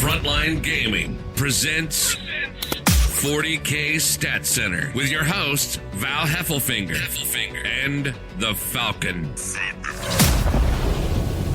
Frontline Gaming presents 40K Stat Center with your host, Val Heffelfinger and the Falcon.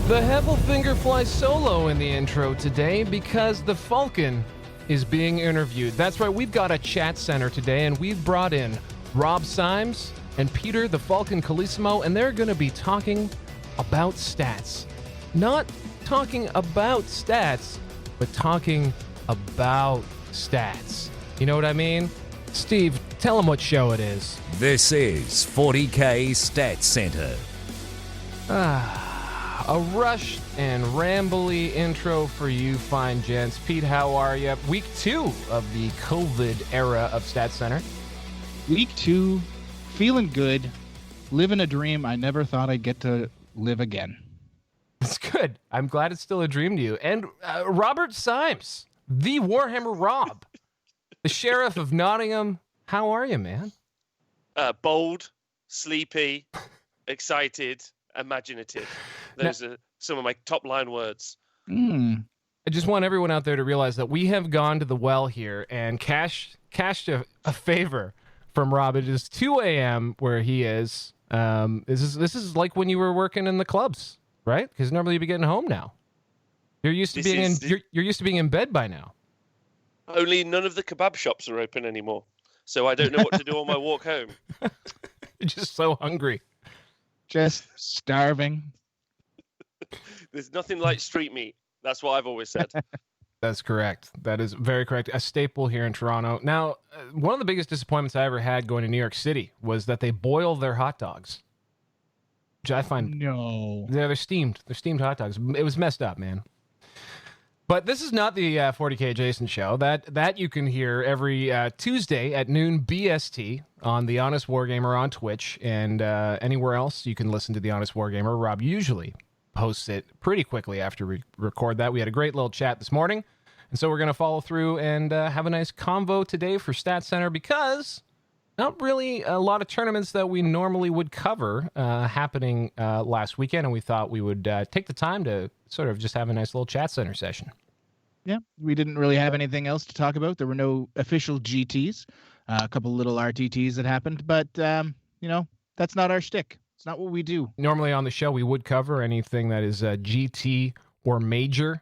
The Heffelfinger flies solo in the intro today because the Falcon is being interviewed. That's right, we've got a chat center today, and we've brought in Rob Symes and Peter the Falcon Colissimo, and they're going to be talking about stats. Not talking about stats, but talking about stats. You know what I mean? Steve, tell them what show it is. This is 40K Stat Center. A rushed and rambly intro for you fine gents. Pete, how are you? Week 2 of the COVID era of Stat Center. Week 2, feeling good, living a dream I never thought I'd get to live again. It's good. I'm glad it's still a dream to you. And Robert Symes, the Warhammer Rob, the Sheriff of Nottingham. How are you, man? Bold, sleepy, excited, imaginative. Those are some of my top line words. I just want everyone out there to realize that we have gone to the well here and cashed a favor from Rob. It is 2 a.m. where he is. This is like when you were working in the clubs, right? Because normally you'd be getting home now. You're used to you're used to being in bed by now. Only none of the kebab shops are open anymore, so I don't know what to do on my walk home. You're just so hungry. Just starving. There's nothing like street meat. That's what I've always said. That's correct. That is very correct. A staple here in Toronto. Now, one of the biggest disappointments I ever had going to New York City was that they boil their hot dogs. Which I find... No. They're steamed. They're steamed hot dogs. It was messed up, man. But this is not the 40K Jason show. That you can hear every Tuesday at noon BST on The Honest Wargamer on Twitch. And anywhere else you can listen to The Honest Wargamer. Rob usually posts it pretty quickly after we record that. We had a great little chat this morning. And so we're going to follow through and have a nice convo today for Stat Center because not really a lot of tournaments that we normally would cover happening last weekend. And we thought we would take the time to sort of just have a nice little Chat Center session. Yeah, we didn't really have anything else to talk about. There were no official GTs, a couple little RTTs that happened, but, that's not our shtick. It's not what we do. Normally on the show, we would cover anything that is GT or major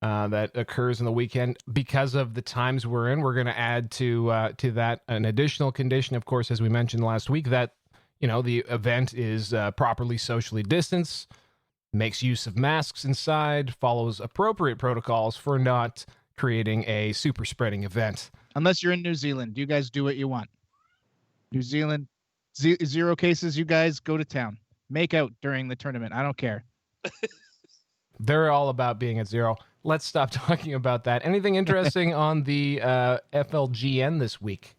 that occurs in the weekend. Because of the times we're in, we're going to add to that an additional condition, of course, as we mentioned last week, that the event is properly socially distanced, makes use of masks inside, follows appropriate protocols for not creating a super spreading event. Unless you're in New Zealand. You guys do what you want. New Zealand, zero cases. You guys go to town. Make out during the tournament. I don't care. They're all about being at zero. Let's stop talking about that. Anything interesting on the FLGN this week?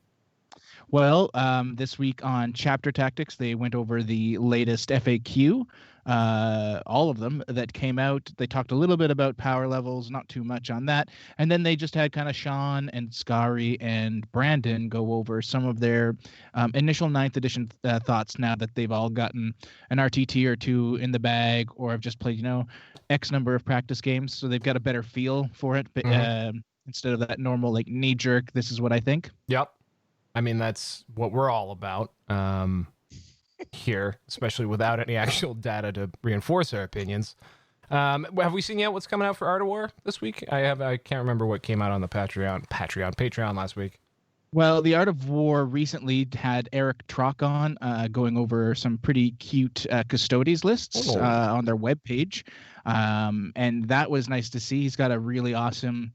Well, this week on Chapter Tactics, they went over the latest FAQ, all of them that came out. They talked a little bit about power levels, not too much on that. And then they just had kind of Sean and Scary and Brandon go over some of their initial 9th edition thoughts now that they've all gotten an RTT or two in the bag or have just played, X number of practice games. So they've got a better feel for it. But instead of that normal, knee jerk, this is what I think. Yep. I mean, that's what we're all about here, especially without any actual data to reinforce our opinions. Have we seen yet what's coming out for Art of War this week? I can't remember what came out on the Patreon last week. Well, the Art of War recently had Eric Trock on going over some pretty cute Custodes lists on their webpage. And that was nice to see. He's got a really awesome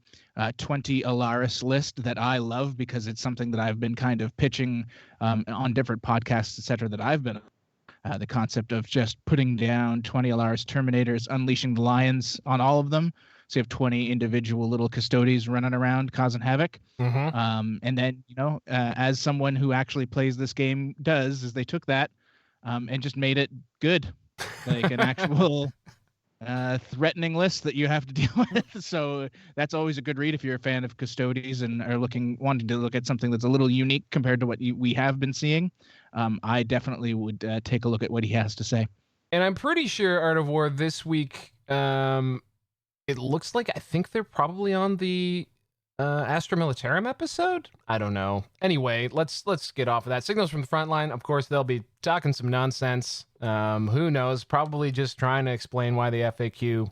20 Alaris list that I love because it's something that I've been kind of pitching on different podcasts, etc. that I've been on. The concept of just putting down 20 Alaris Terminators, unleashing the lions on all of them. So you have 20 individual little Custodes running around causing havoc. And then, as someone who actually plays this game does, is they took that and just made it good, like an actual threatening list that you have to deal with. So that's always a good read if you're a fan of Custodes and are wanting to look at something that's a little unique compared to what we have been seeing. I definitely would take a look at what he has to say. And I'm pretty sure Art of War this week It looks like I think they're probably on the Astra Militarum episode. I don't know. Anyway, let's get off of that. Signals from the front line. Of course, they'll be talking some nonsense. Who knows? Probably just trying to explain why the FAQ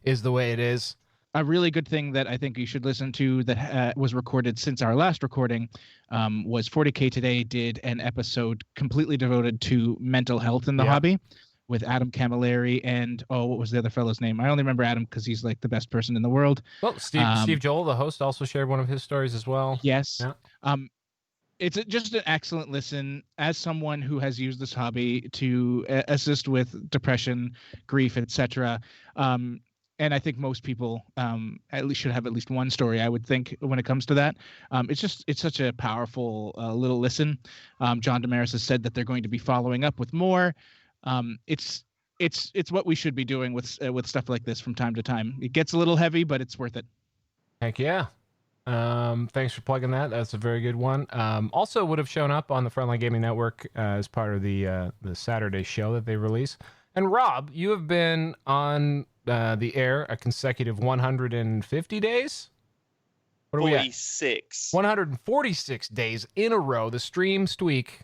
is the way it is. A really good thing that I think you should listen to that was recorded since our last recording was 40K Today did an episode completely devoted to mental health in the hobby with Adam Camilleri and, what was the other fellow's name? I only remember Adam because he's like the best person in the world. Well, Steve Joel, the host, also shared one of his stories as well. Yes. Yeah. It's just an excellent listen as someone who has used this hobby to assist with depression, grief, etc. And I think most people at least should have at least one story, I would think, when it comes to that. It's such a powerful little listen. John Damaris has said that they're going to be following up with more. It's what we should be doing with stuff like this from time to time. It gets a little heavy, but it's worth it. Heck yeah. Thanks for plugging that. That's a very good one. Also would have shown up on the Frontline Gaming Network as part of the Saturday show that they release. And Rob, you have been on the air a consecutive 150 days? What are 46. 146 days in a row. The stream streak.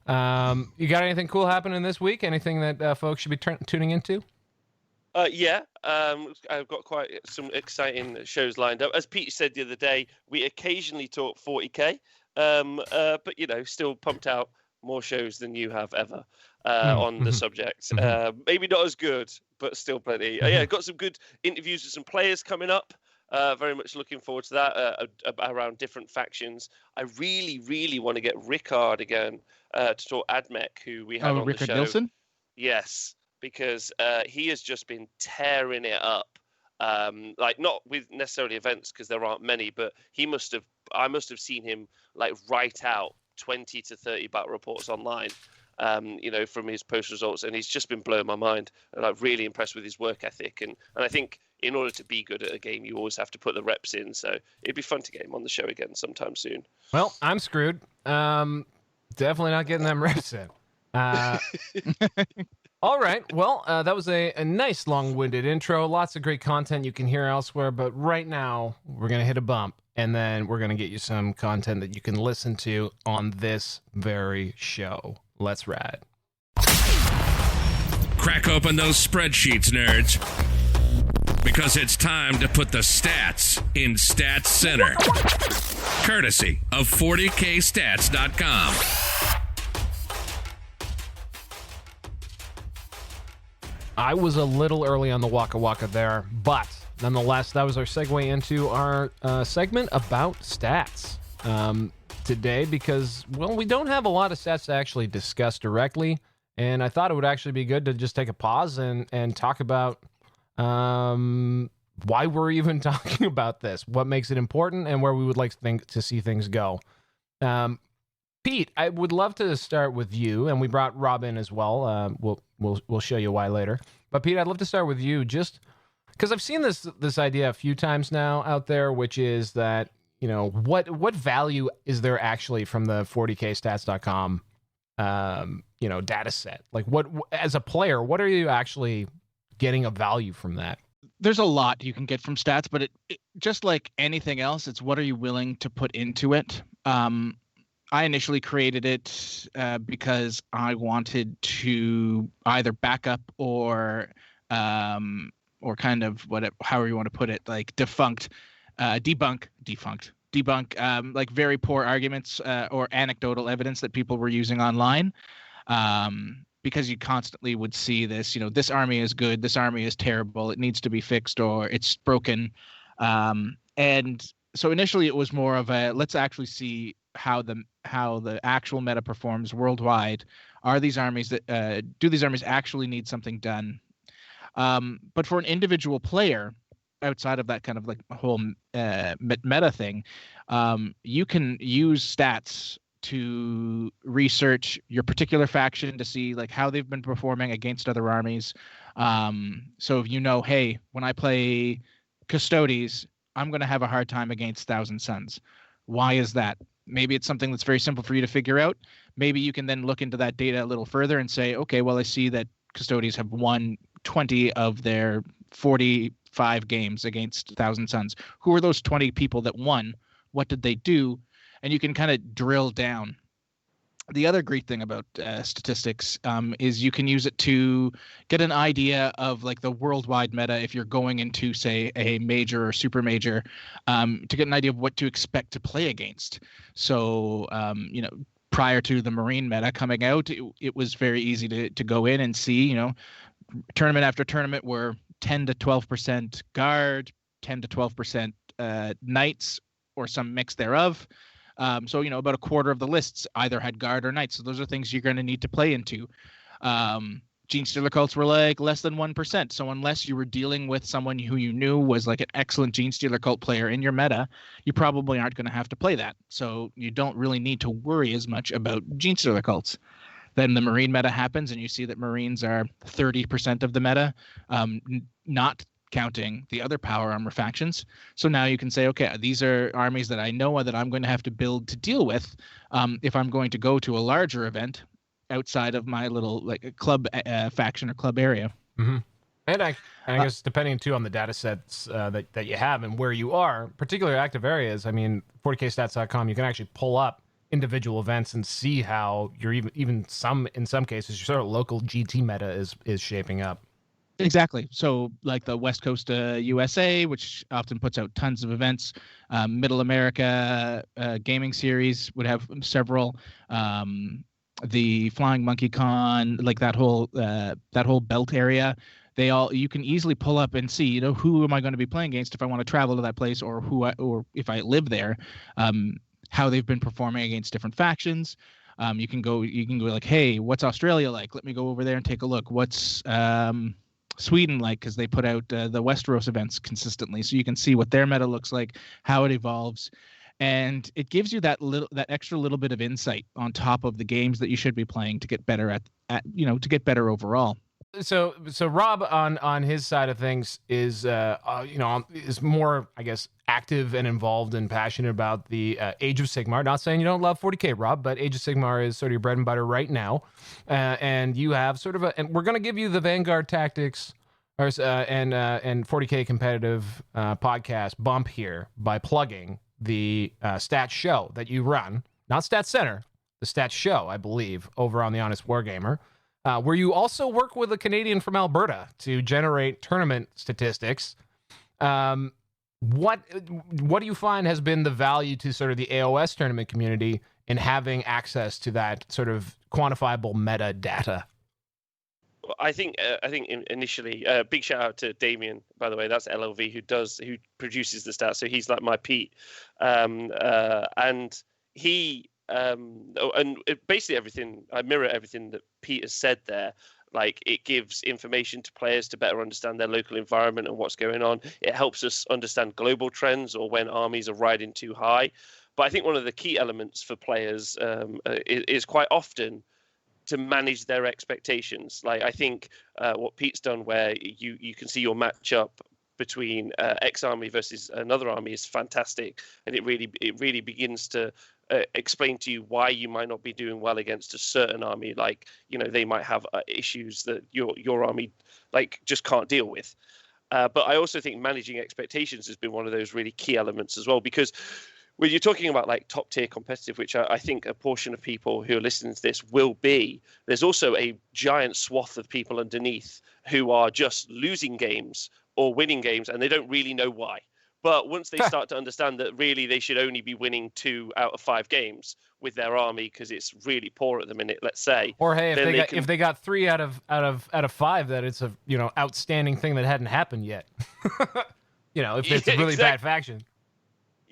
You got anything cool happening this week? Anything that folks should be tuning into? Yeah, I've got quite some exciting shows lined up. As Pete said the other day, we occasionally talk 40K, but still pumped out more shows than you have ever on the subject. Maybe not as good, but still plenty. Yeah, got some good interviews with some players coming up. Very much looking forward to that around different factions. I really, really want to get Rickard again to talk AdMech, who we had on Rickard the show. Nilsson? Yes, because he has just been tearing it up. Like not with necessarily events because there aren't many, but I must have seen him like write out 20 to 30 battle reports online. From his post results, and he's just been blowing my mind. And I'm really impressed with his work ethic. And I think in order to be good at a game, you always have to put the reps in. So it'd be fun to get him on the show again sometime soon. Well, I'm screwed. Definitely not getting them reps in. All right. Well, that was a nice long-winded intro. Lots of great content you can hear elsewhere. But right now, we're going to hit a bump. And then we're going to get you some content that you can listen to on this very show. Let's ride. Crack open those spreadsheets, nerds. Because it's time to put the stats in Stats Center. Courtesy of 40kstats.com. I was a little early on the Waka Waka there, but nonetheless, that was our segue into our segment about stats today because, well, we don't have a lot of stats to actually discuss directly, and I thought it would actually be good to just take a pause and talk about why we're even talking about this, what makes it important, and where we would like to see things go. Pete, I would love to start with you, and we brought Rob in as well. We'll show you why later. But Pete, I'd love to start with you, just because I've seen this idea a few times now out there, which is that what value is there actually from the 40kstats.com data set? Like what as a player, what are you actually getting a value from that? There's a lot you can get from stats, but it just like anything else, it's what are you willing to put into it? I initially created it because I wanted to either back up or kind of however you want to put it, like debunk like very poor arguments or anecdotal evidence that people were using online. Because you constantly would see this, this army is good, this army is terrible, it needs to be fixed, or it's broken. And so initially it was more of a, let's actually see how the actual meta performs worldwide. Are these armies that do these armies actually need something done? But for an individual player, outside of that kind of like whole meta thing, you can use stats to research your particular faction to see like how they've been performing against other armies. So if hey, when I play Custodes, I'm going to have a hard time against Thousand Suns. Why is that? Maybe it's something that's very simple for you to figure out. Maybe you can then look into that data a little further and say, okay, well, I see that Custodes have won 20 of their 40 5 games against Thousand Suns. Who are those 20 people that won? What did they do? And you can kind of drill down. The other great thing about statistics is you can use it to get an idea of like the worldwide meta if you're going into, say, a major or super major, to get an idea of what to expect to play against. So, prior to the Marine meta coming out, it was very easy to go in and see, tournament after tournament were 10 to 12% guard, 10 to 12% knights, or some mix thereof. So, about a quarter of the lists either had guard or knights. So those are things you're going to need to play into. Gene Stealer cults were like less than 1%. So unless you were dealing with someone who you knew was like an excellent Gene Stealer cult player in your meta, you probably aren't going to have to play that. So you don't really need to worry as much about Gene Stealer cults. Then the Marine meta happens, and you see that Marines are 30% of the meta, not counting the other power armor factions. So now you can say, okay, these are armies that I know that I'm going to have to build to deal with if I'm going to go to a larger event outside of my little like club faction or club area. Mm-hmm. And I guess depending too on the data sets that you have and where you are, particularly active areas. I mean, 40kstats.com, you can actually pull up individual events and see how you're in some cases your sort of local GT meta is shaping up. Exactly. So like the West Coast USA, which often puts out tons of events, Middle America Gaming Series would have several. The Flying Monkey Con, like that whole belt area, you can easily pull up and see, who am I going to be playing against if I want to travel to that place, or or if I live there, how they've been performing against different factions. You can go like, hey, what's Australia like? Let me go over there and take a look. What's Sweden like, because they put out the Westeros events consistently, so you can see what their meta looks like, how it evolves, and it gives you that extra little bit of insight on top of the games that you should be playing to get better to get better overall. So Rob on his side of things is is more, I guess, active and involved and passionate about the Age of Sigmar. Not saying you don't love 40K, Rob, but Age of Sigmar is sort of your bread and butter right now, and you have sort of and we're going to give you the Vanguard Tactics and 40K competitive podcast bump here by plugging the Stats Show that you run, not Stats Center, the Stats Show, I believe, over on the Honest Wargamer. Where you also work with a Canadian from Alberta to generate tournament statistics. What do you find has been the value to sort of the AOS tournament community in having access to that sort of quantifiable meta data? Well, I think initially, big shout out to Damien, by the way. That's LLV who produces the stats. So he's like my Pete, and he. Basically everything, I mirror everything that Pete has said there. Like, it gives information to players to better understand their local environment and what's going on. It helps us understand global trends or when armies are riding too high. But I think one of the key elements for players is quite often to manage their expectations. Like, I think what Pete's done, where you can see your matchup between X army versus another army, is fantastic, and it really begins to explain to you why you might not be doing well against a certain army. Like, they might have issues that your army just can't deal with. But I also think managing expectations has been one of those really key elements as well, because when you're talking about like top tier competitive, which I think a portion of people who are listening to this will be, there's also a giant swath of people underneath who are just losing games or winning games, and they don't really know why. But once they start to understand that really they should only be winning 2 out of 5 games with their army because it's really poor at the minute, let's say. Or hey, if they got 3 out of 5, that it's a outstanding thing that hadn't happened yet. If it's a really bad faction.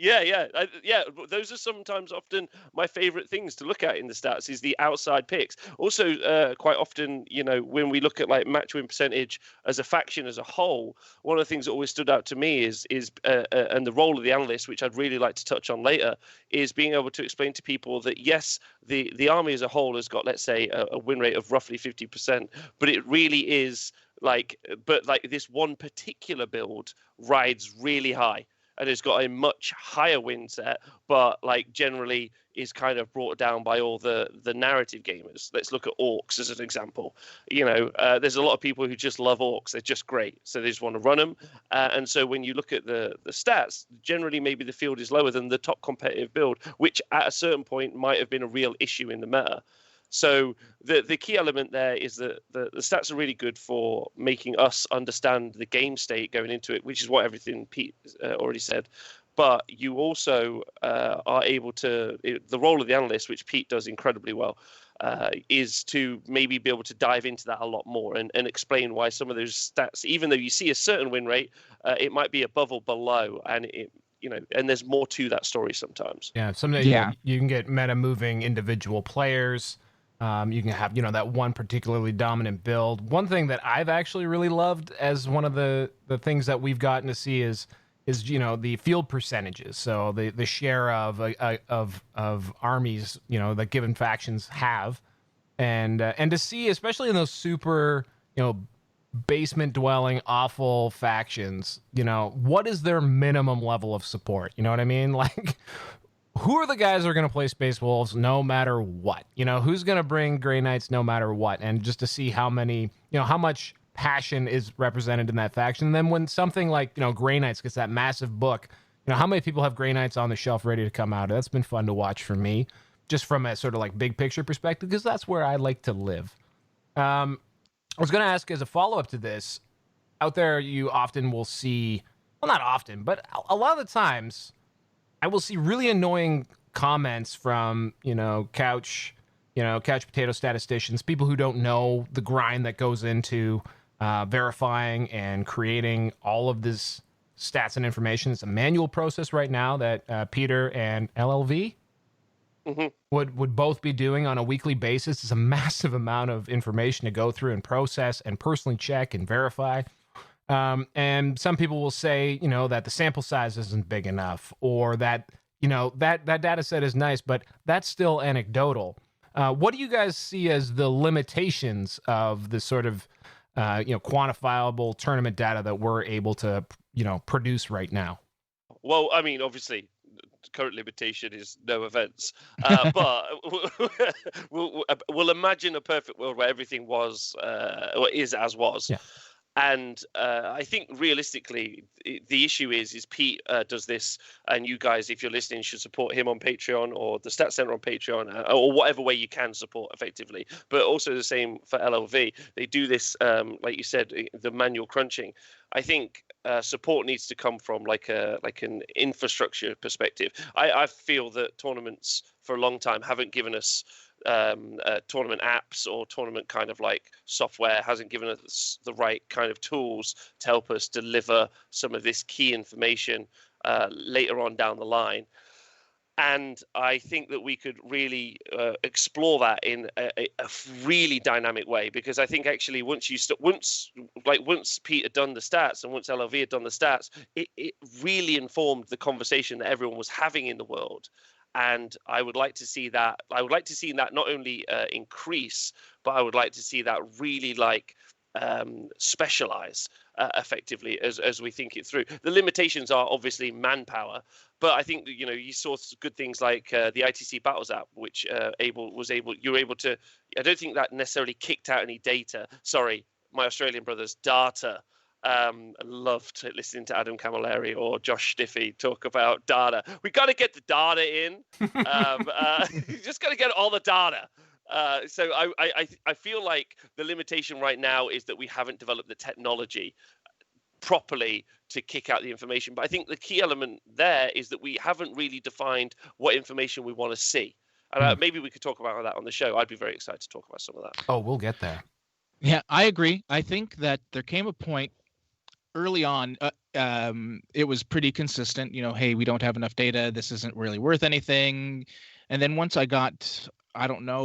Yeah. Those are sometimes often my favorite things to look at in the stats, is the outside picks. Also, quite often, when we look at like match win percentage as a faction as a whole, one of the things that always stood out to me is and the role of the analyst, which I'd really like to touch on later, is being able to explain to people that yes, the army as a whole has got, let's say, a win rate of roughly 50%, but it really is this one particular build rides really high. and has got a much higher win set, but like generally is kind of brought down by all the narrative gamers. Let's look at orcs as an example. There's a lot of people who just love orcs. They're just great, so they just want to run them. And so when you look at the stats, generally maybe the field is lower than the top competitive build, which at a certain point might have been a real issue in the meta. So the key element there is that the stats are really good for making us understand the game state going into it, which is what everything Pete already said. But you also are able to, the role of the analyst, which Pete does incredibly well, is to maybe be able to dive into that a lot more and explain why some of those stats, even though you see a certain win rate, it might be above or below, and and there's more to that story sometimes. Yeah, sometimes you can get meta moving individual players. You can have, that one particularly dominant build. One thing that I've actually really loved as one of the things that we've gotten to see is the field percentages. So the share of armies, that given factions have, and to see, especially in those super, basement dwelling awful factions, what is their minimum level of support? You know what I mean? Like, who are the guys that are going to play Space Wolves no matter what? Who's going to bring Grey Knights no matter what? And just to see how many, how much passion is represented in that faction. And then when something like, Grey Knights gets that massive book, how many people have Grey Knights on the shelf ready to come out? That's been fun to watch for me, just from a sort of like big picture perspective, because that's where I like to live. I was going to ask as a follow-up to this, out there you often will see, well, not often, but a lot of the times, I will see really annoying comments from, couch potato statisticians, people who don't know the grind that goes into verifying and creating all of this stats and information. It's a manual process right now that Peter and LLV would both be doing on a weekly basis. It's a massive amount of information to go through and process and personally check and verify. And some people will say, that the sample size isn't big enough, or that, that data set is nice, but that's still anecdotal. What do you guys see as the limitations of the sort of, quantifiable tournament data that we're able to, produce right now? Well, I mean, obviously, the current limitation is no events, but we'll imagine a perfect world where everything was or is as was. Yeah. And I think realistically, the issue is Pete does this, and you guys, if you're listening, should support him on Patreon or the Stat Center on Patreon, or whatever way you can support effectively. But also the same for LLV. They do this, like you said, the manual crunching. I think support needs to come from like an infrastructure perspective. I feel that tournaments for a long time haven't given us tournament apps or tournament kind of like software, hasn't given us the right kind of tools to help us deliver some of this key information later on down the line. And I think that we could really explore that in a really dynamic way, because I think actually once Pete had done the stats and once LLV had done the stats, it really informed the conversation that everyone was having in the world. And I would like to see that. I would like to see that not only increase, but I would like to see that really specialize effectively as we think it through. The limitations are obviously manpower, but I think you saw good things like the ITC Battles app, which you were able to. I don't think that necessarily kicked out any data. Sorry, my Australian brothers, data. I loved listening to Adam Camilleri or Josh Stiffy talk about data. We got to get the data in. Just got to get all the data. So I feel like the limitation right now is that we haven't developed the technology properly to kick out the information. But I think the key element there is that we haven't really defined what information we want to see. And maybe we could talk about that on the show. I'd be very excited to talk about some of that. Oh, we'll get there. Yeah, I agree. I think that there came a point early on, it was pretty consistent. Hey, we don't have enough data. This isn't really worth anything. And then once I got,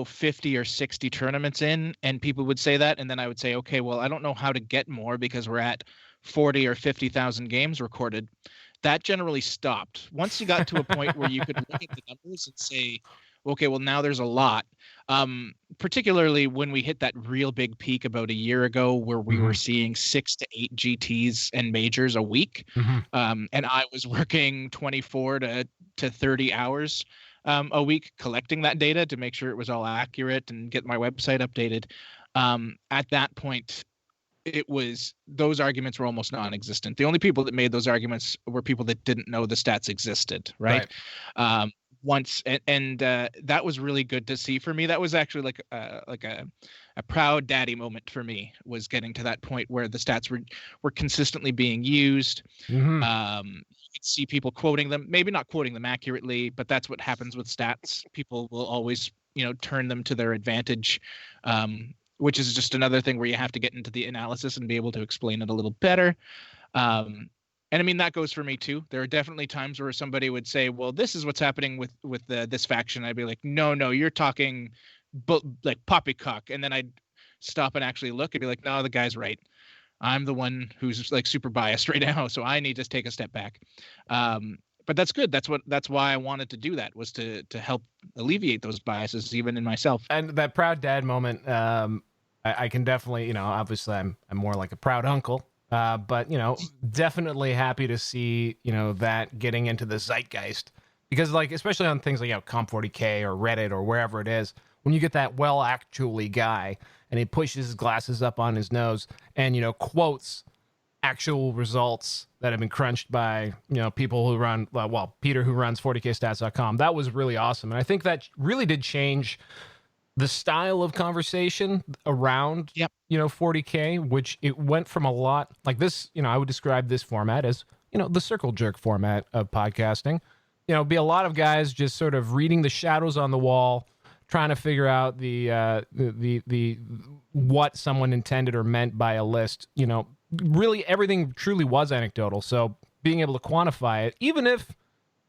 50 or 60 tournaments in, and people would say that, and then I would say, okay, well, I don't know how to get more because we're at 40 or 50,000 games recorded. That generally stopped. Once you got to a point where you could look at the numbers and say, okay, well, now there's a lot. Particularly when we hit that real big peak about a year ago where we were seeing 6 to 8 GTs and majors a week. And I was working 24 to 30 hours a week collecting that data to make sure it was all accurate and get my website updated. At that point, those arguments were almost non-existent. The only people that made those arguments were people that didn't know the stats existed, right? Once and that was really good to see for me. That was actually like a proud daddy moment for me, was getting to that point where the stats were consistently being used. You could see people quoting them, maybe not quoting them accurately, but that's what happens with stats. People will always, turn them to their advantage, which is just another thing where you have to get into the analysis and be able to explain it a little better. And I mean, that goes for me too. There are definitely times where somebody would say, well, this is what's happening with this faction. I'd be like, no, you're talking like poppycock. And then I'd stop and actually look and be like, no, the guy's right. I'm the one who's like super biased right now. So I need to take a step back. But that's good. That's why I wanted to do that, was to help alleviate those biases even in myself. And that proud dad moment, I can definitely, obviously I'm more like a proud uncle. But, definitely happy to see, that getting into the zeitgeist, because like, especially on things like, Comp40K or Reddit or wherever it is, when you get that actually guy and he pushes his glasses up on his nose and, quotes actual results that have been crunched by, people who run, Peter, who runs 40kstats.com. That was really awesome. And I think that really did change the style of conversation around, 40K, which it went from a lot like this, I would describe this format as, the circle jerk format of podcasting. Be a lot of guys just sort of reading the shadows on the wall, trying to figure out the what someone intended or meant by a list. Really everything truly was anecdotal. So being able to quantify it, even if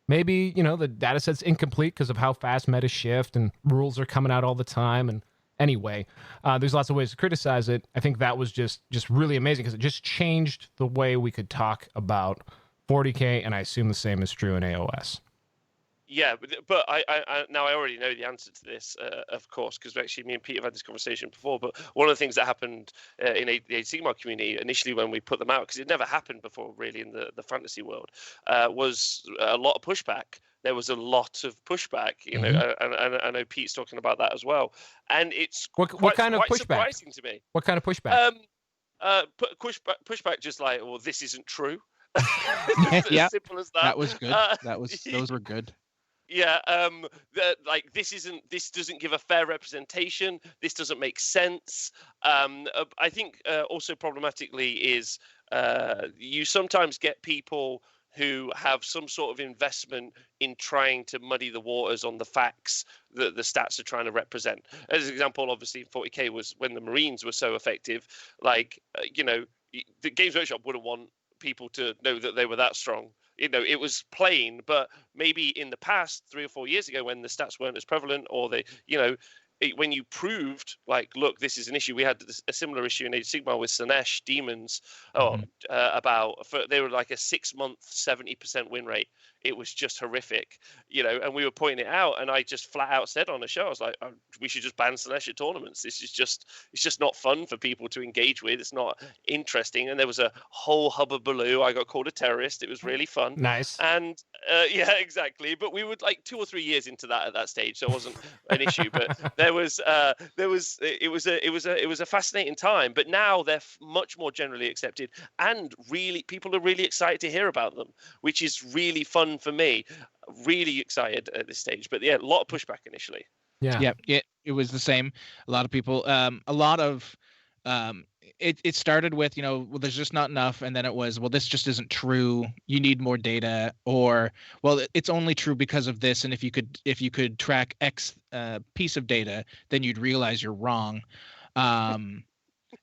maybe, the data set's incomplete because of how fast meta shift and rules are coming out all the time. And anyway, there's lots of ways to criticize it. I think that was just really amazing because it just changed the way we could talk about 40K, and I assume the same is true in AOS. Yeah, but I now I already know the answer to this, of course, because actually me and Pete have had this conversation before. But one of the things that happened in the Age of Sigmar community initially when we put them out, because it never happened before really in the fantasy world, was a lot of pushback. There was a lot of pushback, and I know Pete's talking about that as well. And it's what kind of pushback? Surprising to me. What kind of pushback? Pushback just like, well, this isn't true. Yeah, as simple as that. That was good. Those were good. Yeah, like this doesn't give a fair representation. This doesn't make sense. I think also problematically is you sometimes get people who have some sort of investment in trying to muddy the waters on the facts that the stats are trying to represent. As an example, obviously, 40K was when the Marines were so effective. Like, the Games Workshop wouldn't want people to know that they were that strong. It was plain, but maybe in the past 3 or 4 years ago when the stats weren't as prevalent, or when you proved, like, look, this is an issue. We had a similar issue in Age of Sigmar with Slanesh Demons. They were like a 6-month 70% win rate. It was just horrific, and we were pointing it out, and I just flat out said on the show, I was like, we should just ban Slanesh at tournaments. It's just not fun for people to engage with. It's not interesting. And there was a whole hubbubaloo. I got called a terrorist. It was really fun. Nice. And yeah, exactly. But we were like 2 or 3 years into that at that stage, so it wasn't an issue. But it was a fascinating time. But now they're much more generally accepted, and really people are really excited to hear about them, which is really fun for me. Really excited at this stage. But yeah, a lot of pushback initially. Yeah, it was the same. A lot of people, it started with, well, there's just not enough, and then it was, well, this just isn't true, you need more data, or, well, it's only true because of this, and if you could track X piece of data, then you'd realize you're wrong. And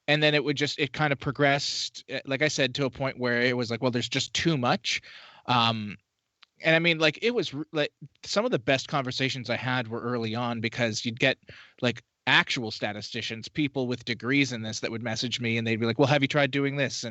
then it kind of progressed, like I said, to a point where it was like, well, there's just too much. And I mean, like, it was like some of the best conversations I had were early on, because you'd get like actual statisticians, people with degrees in this, that would message me, and they'd be like, well, have you tried doing this?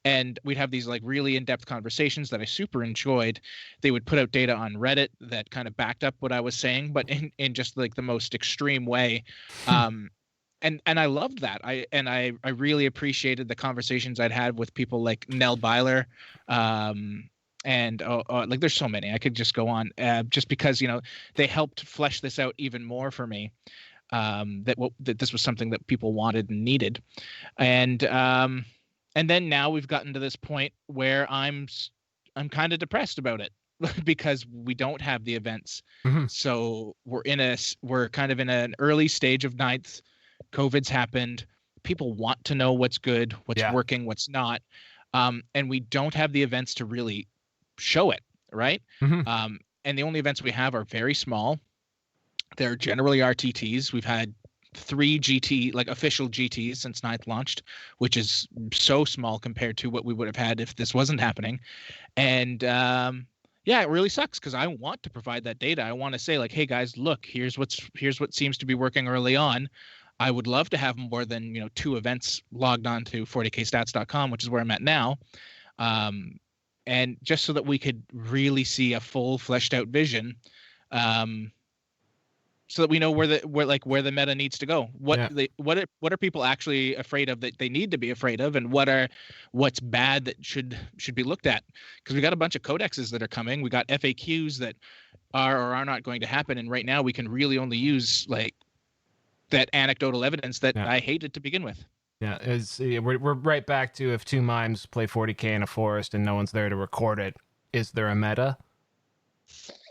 And we'd have these like really in-depth conversations that I super enjoyed. They would put out data on Reddit that kind of backed up what I was saying, but in just like the most extreme way. And I loved that. I really appreciated the conversations I'd had with people like Nell Byler, and like there's so many. I could just go on, just because, you know, they helped flesh this out even more for me. That this was something that people wanted and needed, and then now we've gotten to this point where I'm kind of depressed about it because we don't have the events. Mm-hmm. So we're kind of in an early stage of ninth. COVID's happened. People want to know what's good, what's working, what's not, and we don't have the events to really show it, right? Mm-hmm. And the only events we have are very small. They're generally RTTs. We've had 3 GT, like official GTs, since Ninth launched, which is so small compared to what we would have had if this wasn't happening. And it really sucks because I want to provide that data. I want to say like, hey guys, look, here's what seems to be working early on. I would love to have more than 2 events logged on to 40kstats.com, which is where I'm at now. And just so that we could really see a full fleshed out vision. So that we know where the meta needs to go. What are people actually afraid of that they need to be afraid of, and what's bad that should be looked at? Because we got a bunch of codexes that are coming. We got FAQs that are or are not going to happen, and right now we can really only use like that anecdotal evidence that I hated to begin with. Yeah, we're right back to if 2 mimes play 40K in a forest and no one's there to record it. Is there a meta?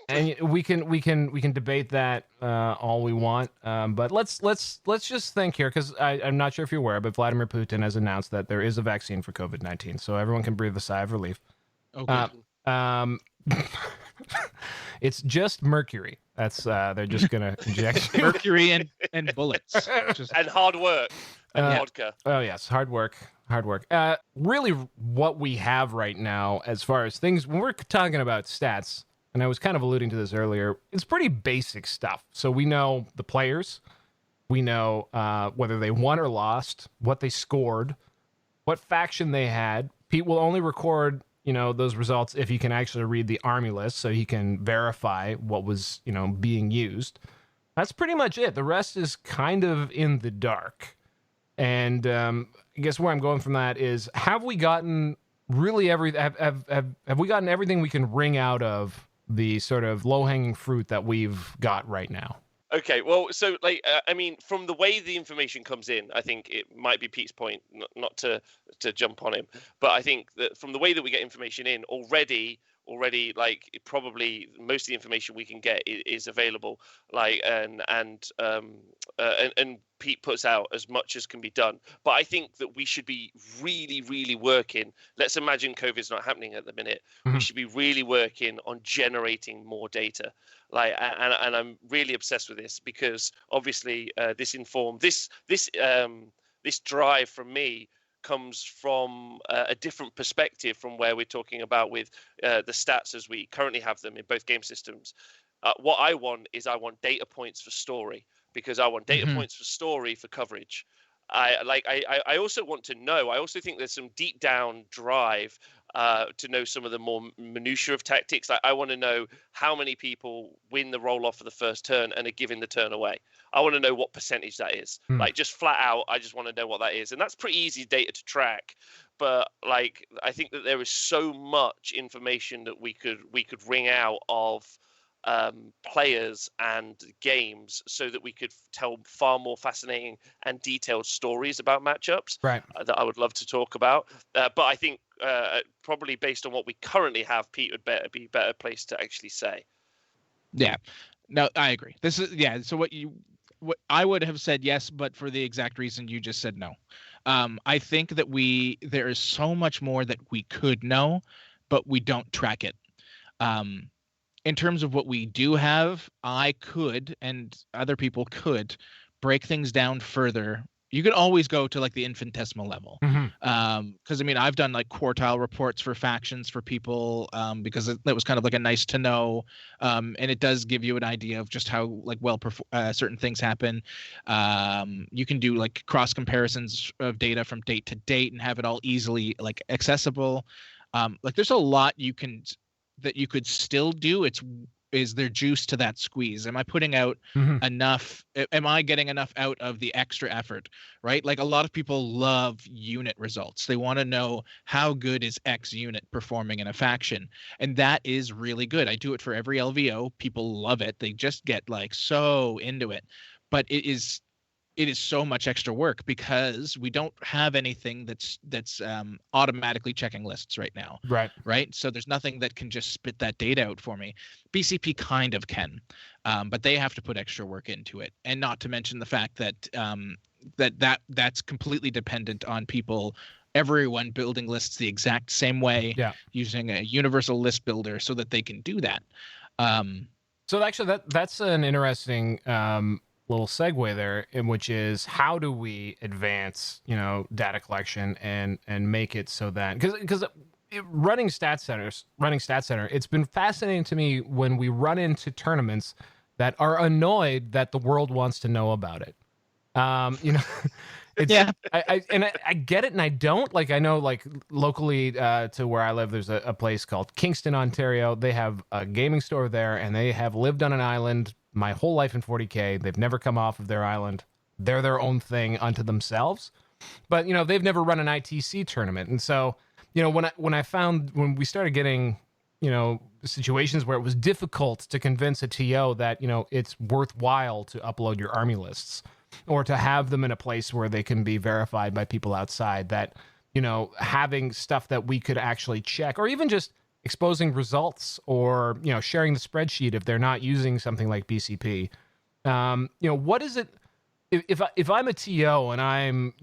And we can debate that all we want, but let's just think here, because I'm not sure if you're aware, but Vladimir Putin has announced that there is a vaccine for COVID-19, so everyone can breathe a sigh of relief. Okay. It's just mercury. That's they're just gonna inject mercury and bullets, and hard work and vodka. Oh yes, hard work. Really, what we have right now, as far as things, when we're talking about stats. And I was kind of alluding to this earlier, it's pretty basic stuff. So we know the players, we know whether they won or lost, what they scored, what faction they had. Pete will only record, those results if he can actually read the army list, so he can verify what was, being used. That's pretty much it. The rest is kind of in the dark. And I guess where I'm going from that is, have we gotten really have we gotten everything we can wring out of the sort of low-hanging fruit that we've got right now? Okay, well, so from the way the information comes in, I think it might be Pete's point, not to jump on him, but I think that from the way that we get information in already, like probably most of the information we can get is available, like and Pete puts out as much as can be done. But I think that we should be really, really working. Let's imagine COVID's not happening at the minute. Mm-hmm. We should be really working on generating more data. Like, and I'm really obsessed with this because obviously this drive from me comes from a different perspective from where we're talking about with the stats as we currently have them in both game systems. What I want data points for story, because I want data points for story for coverage. I also want to know. I also think there's some deep down drive to know some of the more minutiae of tactics. Like, I want to know how many people win the roll off for the first turn and are giving the turn away. I want to know what percentage that is. Like, just flat out, I just want to know what that is. And that's pretty easy data to track. But like, I think that there is so much information that we could wring out of players and games so that we could tell far more fascinating and detailed stories about matchups, right? That I would love to talk about. But I think probably based on what we currently have, Pete would be better placed to actually say. Yeah, no, I agree. This is So what I would have said yes, but for the exact reason you just said no. I think that there is so much more that we could know, but we don't track it. In terms of what we do have, I could, and other people could, break things down further You can always go to like the infinitesimal level. Mhm. Because I mean, I've done like quartile reports for factions for people, because that was kind of like a nice to know, and it does give you an idea of just how like certain things happen. You can do like cross comparisons of data from date to date and have it all easily like accessible. Like there's a lot that you could still do. Is there juice to that squeeze? Am I putting out Mhm. enough? Am I getting enough out of the extra effort? Right? Like a lot of people love unit results. They want to know how good is X unit performing in a faction. And that is really good. I do it for every LVO. People love it. They just get like so into it. But it is so much extra work because we don't have anything that's automatically checking lists right now. Right. So there's nothing that can just spit that data out for me. BCP kind of can, but they have to put extra work into it. And not to mention the fact that that's completely dependent on everyone building lists the exact same way, using a universal list builder so that they can do that. So actually, that's an interesting little segue there, in which is how do we advance, data collection and make it so that because running Stat Center, it's been fascinating to me when we run into tournaments that are annoyed that the world wants to know about it. It's, yeah, I get it and I don't. Like I know like locally to where I live, there's a place called Kingston, Ontario. They have a gaming store there, and they have lived on an island my whole life in 40K. They've never come off of their island. They're their own thing unto themselves. But they've never run an ITC tournament, and so when we started getting situations where it was difficult to convince a TO that it's worthwhile to upload your army lists, or to have them in a place where they can be verified by people outside, that having stuff that we could actually check, or even just exposing results, or sharing the spreadsheet if they're not using something like BCP. What is it if I'm a TO and I'm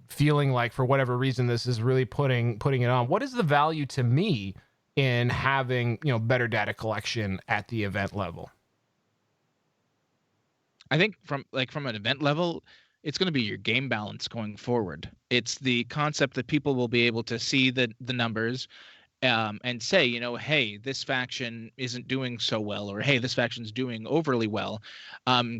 feeling like for whatever reason this is really putting it on, what is the value to me in having better data collection at the event level? I think from an event level, it's going to be your game balance going forward. It's the concept that people will be able to see the numbers, and say, hey, this faction isn't doing so well, or hey, this faction's doing overly well.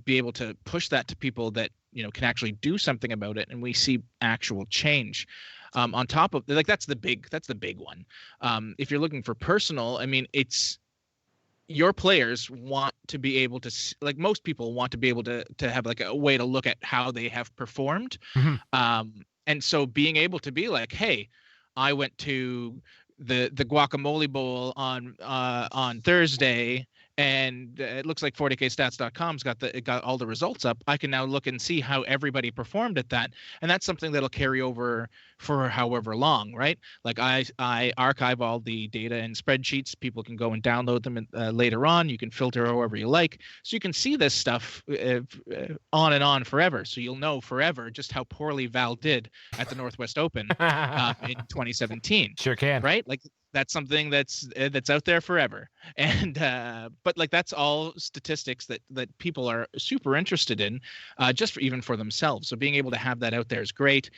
Be able to push that to people that can actually do something about it, and we see actual change. On top of that's the big one. If you're looking for personal, I mean, it's your players want to be able to, like most people want to be able to have like a way to look at how they have performed. And so being able to be like, hey, I went to the guacamole bowl on Thursday, and it looks like 40kstats.com's got all the results up. I can now look and see how everybody performed at that, and that's something that'll carry over for however long, right? Like I archive all the data in spreadsheets. People can go and download them later on. You can filter however you like, so you can see this stuff on and on forever. So you'll know forever just how poorly Val did at the Northwest Open in 2017. Sure can. Right? Like that's something that's out there forever. And but like that's all statistics that people are super interested in, just even for themselves. So being able to have that out there is great.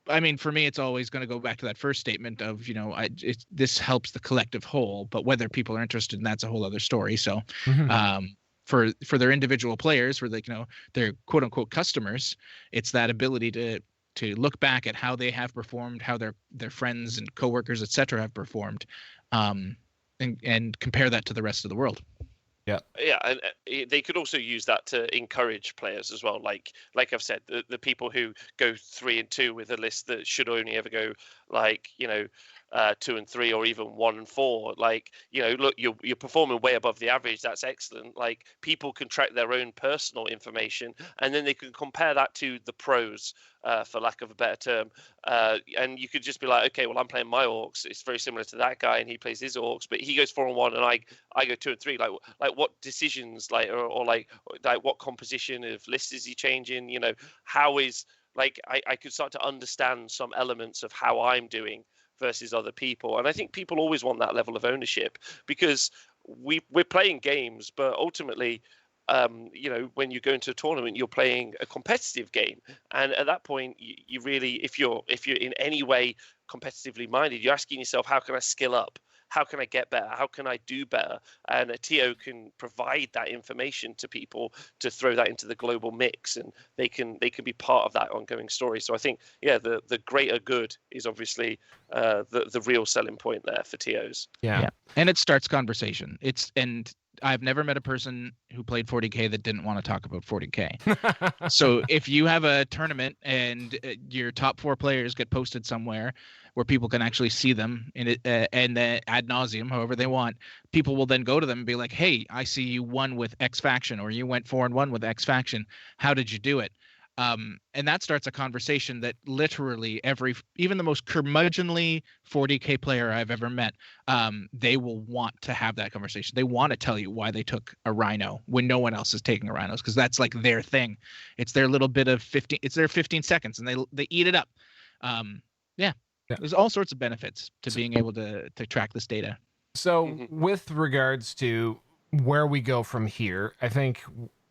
I mean, for me, it's always going to go back to that first statement of, this helps the collective whole, but whether people are interested in that's a whole other story. So for their individual players, for their quote unquote customers, it's that ability to look back at how they have performed, how their friends and coworkers, et cetera, have performed, and compare that to the rest of the world. Yeah, and they could also use that to encourage players as well. Like I've said, the people who go 3-2 with a list that should only ever go 2 and 3, or even 1 and 4. Like, look, you're performing way above the average. That's excellent. Like, people can track their own personal information, and then they can compare that to the pros, for lack of a better term. And you could just be like, okay, well, I'm playing my orcs. It's very similar to that guy, and he plays his orcs, but he goes 4 and 1, and I go 2 and 3. Like what decisions, or what composition of lists is he changing? How is, I could start to understand some elements of how I'm doing versus other people. And I think people always want that level of ownership, because we're playing games, but ultimately when you go into a tournament, you're playing a competitive game, and at that point, you really, if you're in any way competitively minded, you're asking yourself, how can I skill up? How can I get better? How can I do better? And a TO can provide that information to people to throw that into the global mix, and they can be part of that ongoing story. So I think, the greater good is obviously the real selling point there for TOs. Yeah. And it starts conversation. And I've never met a person who played 40K that didn't want to talk about 40K. So if you have a tournament and your top 4 players get posted somewhere where people can actually see them in it, and then ad nauseum, however they want, people will then go to them and be like, "Hey, I see you won with X faction, or you went 4-1 with X faction. How did you do it?" And that starts a conversation that literally even the most curmudgeonly 40K player I've ever met, they will want to have that conversation. They want to tell you why they took a rhino when no one else is taking a rhinos, because that's like their thing. It's their little bit of 15 seconds, and they eat it up. There's all sorts of benefits to being able to track this data. So with regards to where we go from here, I think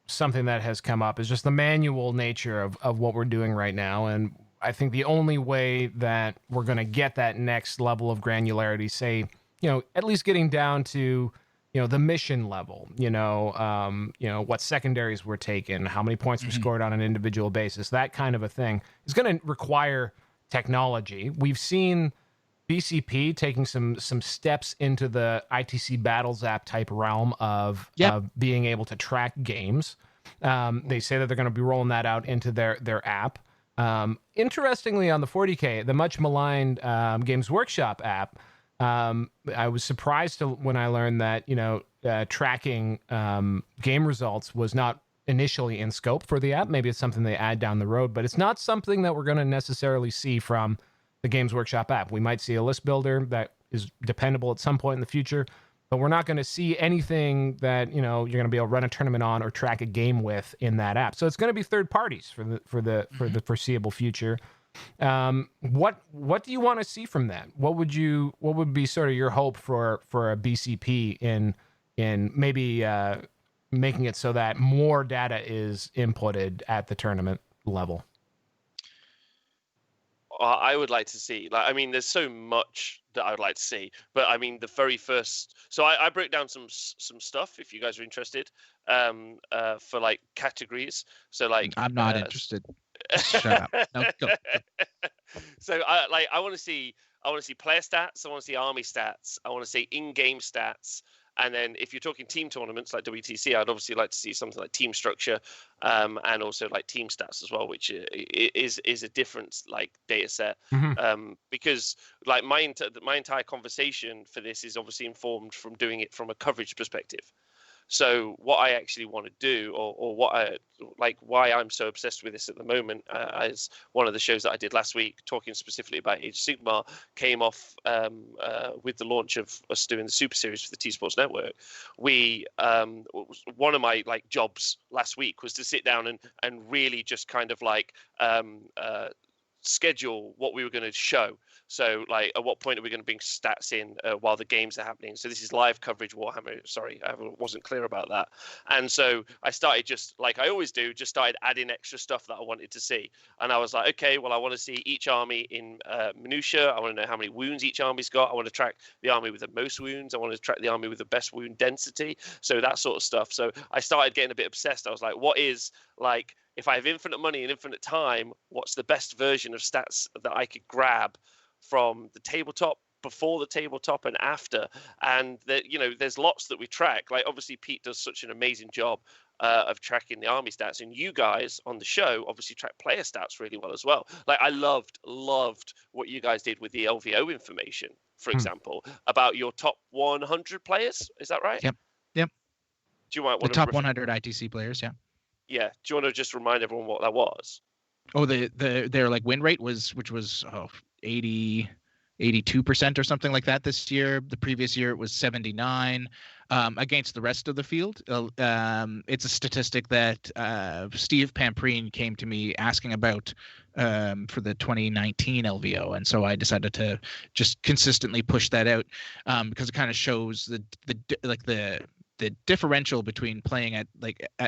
something that has come up is just the manual nature of what we're doing right now. And I think the only way that we're going to get that next level of granularity, say, at least getting down to, the mission level, what secondaries were taken, how many points were scored on an individual basis, that kind of a thing is going to require technology. We've seen BCP taking some steps into the ITC Battles app type realm of being able to track games. They say that they're going to be rolling that out into their app. Interestingly, on the 40K, the much maligned Games Workshop app, I was surprised when I learned that tracking game results was not initially in scope for the app. Maybe it's something they add down the road, but it's not something that we're going to necessarily see from the Games Workshop app. We might see a list builder that is dependable at some point in the future, but we're not going to see anything that you're going to be able to run a tournament on or track a game with in that app. So it's going to be third parties for the foreseeable future. What do you want to see from that? What would be sort of your hope for a BCP in maybe making it so that more data is inputted at the tournament level? I would like to see, there's so much that I would like to see, but the very first, so I broke down some stuff if you guys are interested, for like categories. So I'm not interested. Shut up. No, go. So I want to see player stats. I want to see army stats. I want to see in-game stats. And then if you're talking team tournaments like WTC, I'd obviously like to see something like team structure, and also like team stats as well, which is a different data set. Because my entire conversation for this is obviously informed from doing it from a coverage perspective. So what I actually want to do, or what why I'm so obsessed with this at the moment, as one of the shows that I did last week, talking specifically about Age of Sigmar, came off with the launch of us doing the Super Series for the T Sports Network. We one of my jobs last week was to sit down and really just kind of schedule what we were going to show. So at what point are we going to bring stats in while the games are happening? So this is live coverage Warhammer. Sorry, I wasn't clear about that. And so I started just like I always do, just started adding extra stuff that I wanted to see. And I was like, okay, well, I want to see each army in minutia. I want to know how many wounds each army's got. I want to track the army with the most wounds. I want to track the army with the best wound density. So that sort of stuff. So I started getting a bit obsessed. I was like, what is if I have infinite money and infinite time, what's the best version of stats that I could grab from the tabletop, before the tabletop, and after? And there's lots that we track. Obviously Pete does such an amazing job of tracking the army stats, and you guys on the show obviously track player stats really well as well. I loved what you guys did with the LVO information, for example, about your top 100 players. Is that right? Yep. Do you want the top 100 ITC players? Yeah. Do you want to just remind everyone what that was? Oh, their win rate was 82% or something like that this year. The previous year it was 79 against the rest of the field. It's a statistic that Steve Pamprine came to me asking about for the 2019 LVO, and so I decided to just consistently push that out because it kind of shows the the differential between playing at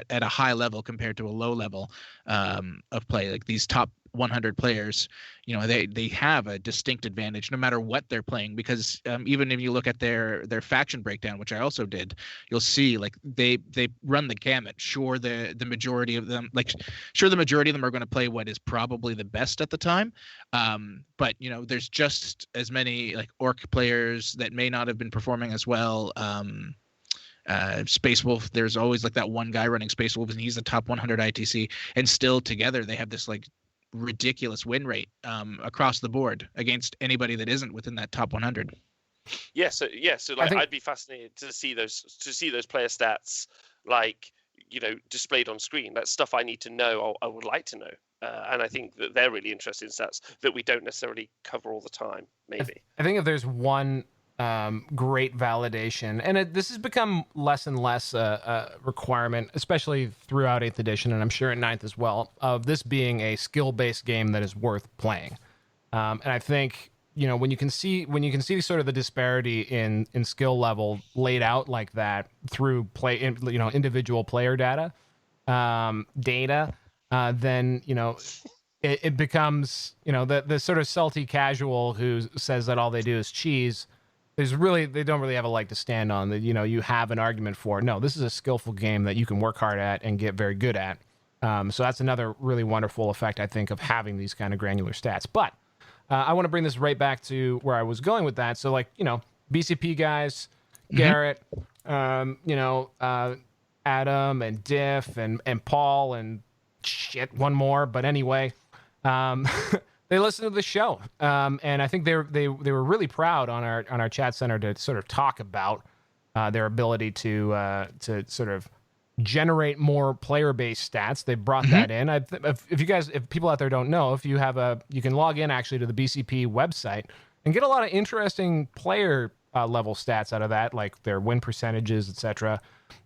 a high level compared to a low level of play. Like these top 100 players, they have a distinct advantage no matter what they're playing, because even if you look at their faction breakdown, which I also did, you'll see like they run the gamut. Sure, the majority of them are going to play what is probably the best at the time, but there's just as many like orc players that may not have been performing as well. Space Wolf, there's always like that one guy running Space Wolf, and he's the top 100 ITC, and still together they have this like ridiculous win rate across the board against anybody that isn't within that top 100. So like I'd be fascinated to see those player stats, like displayed on screen. That's stuff I need to know. I would like to know, and I think that they're really interesting stats that we don't necessarily cover all the time. Maybe I think if there's one great validation, and this has become less and less a requirement, especially throughout 8th edition, and I'm sure at 9th as well, of this being a skill-based game that is worth playing. And I think when you can see sort of the disparity in skill level laid out like that through individual player data, then it becomes the sort of salty casual who says that all they do is cheese. They don't really have a leg to stand on that. You have an argument for. No, this is a skillful game that you can work hard at and get very good at. So that's another really wonderful effect, I think, of having these kind of granular stats. But I want to bring this right back to where I was going with that. So BCP guys, Garrett, Adam and Diff and Paul and one more. But anyway, they listened to the show, and I think they were really proud on our chat center to sort of talk about their ability to sort of generate more player-based stats. They brought that in. If people out there don't know, you can log in actually to the BCP website and get a lot of interesting player level stats out of that, like their win percentages, etc.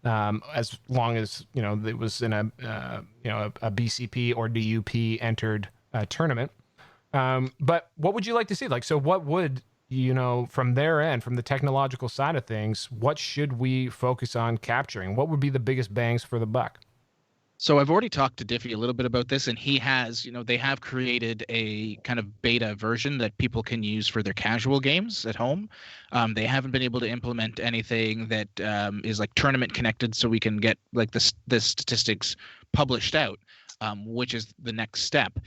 As long as it was in a BCP or DUP entered tournament. But what would you like to see? What would, from their end, from the technological side of things, what should we focus on capturing? What would be the biggest bangs for the buck? So I've already talked to Diffie a little bit about this, and he has, they have created a kind of beta version that people can use for their casual games at home. They haven't been able to implement anything that is like tournament connected, so we can get like the statistics published out, which is the next step.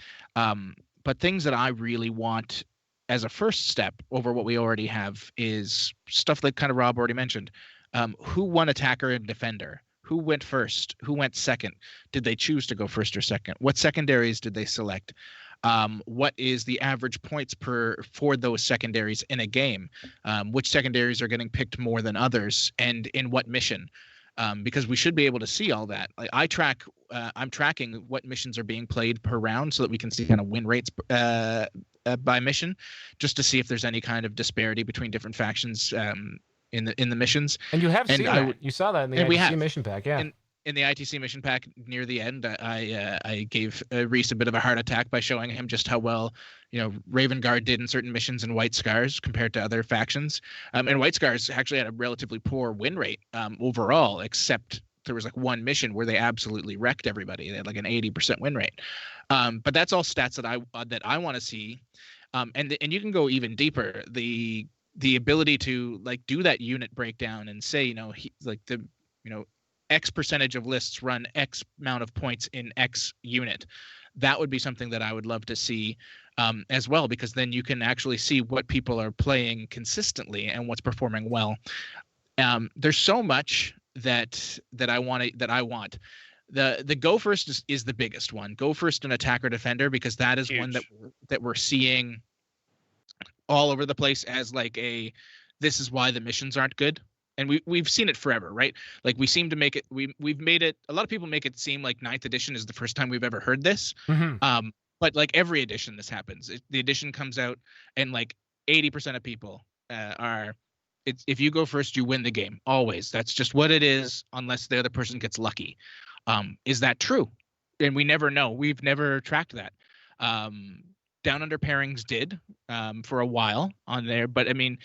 But things that I really want as a first step over what we already have is stuff like kind of Rob already mentioned. Who won attacker and defender? Who went first? Who went second? Did they choose to go first or second? What secondaries did they select? What is the average points for those secondaries in a game? Which secondaries are getting picked more than others, and in what mission? Because we should be able to see all that. I'm tracking what missions are being played per round so that we can see kind of win rates by mission, just to see if there's any kind of disparity between different factions in the missions. And you have seen that. You saw that in the ITC mission pack, yeah. In the ITC mission pack near the end, I gave Reese a bit of a heart attack by showing him just how well Raven Guard did in certain missions in White Scars compared to other factions. And White Scars actually had a relatively poor win rate overall, except there was like one mission where they absolutely wrecked everybody. They had like an 80% win rate. But that's all stats that I want to see. And you can go even deeper. The ability to like do that unit breakdown and say X percentage of lists run X amount of points in X unit. That would be something that I would love to see as well, because then you can actually see what people are playing consistently and what's performing well. There's so much that I want. The go first is the biggest one. Go first and attacker defender, because that is one that we're seeing all over the place as like this is why the missions aren't good. And we've seen it forever, right? Like we seem to make it, we've made it, a lot of people make it seem like 9th edition is the first time we've ever heard this. Mm-hmm. But like every edition this happens. The edition comes out and like 80% of people if you go first, you win the game. Always. That's just what it is, unless the other person gets lucky. Is that true? And we never know. We've never tracked that. Down Under pairings did for a while on there. But I mean,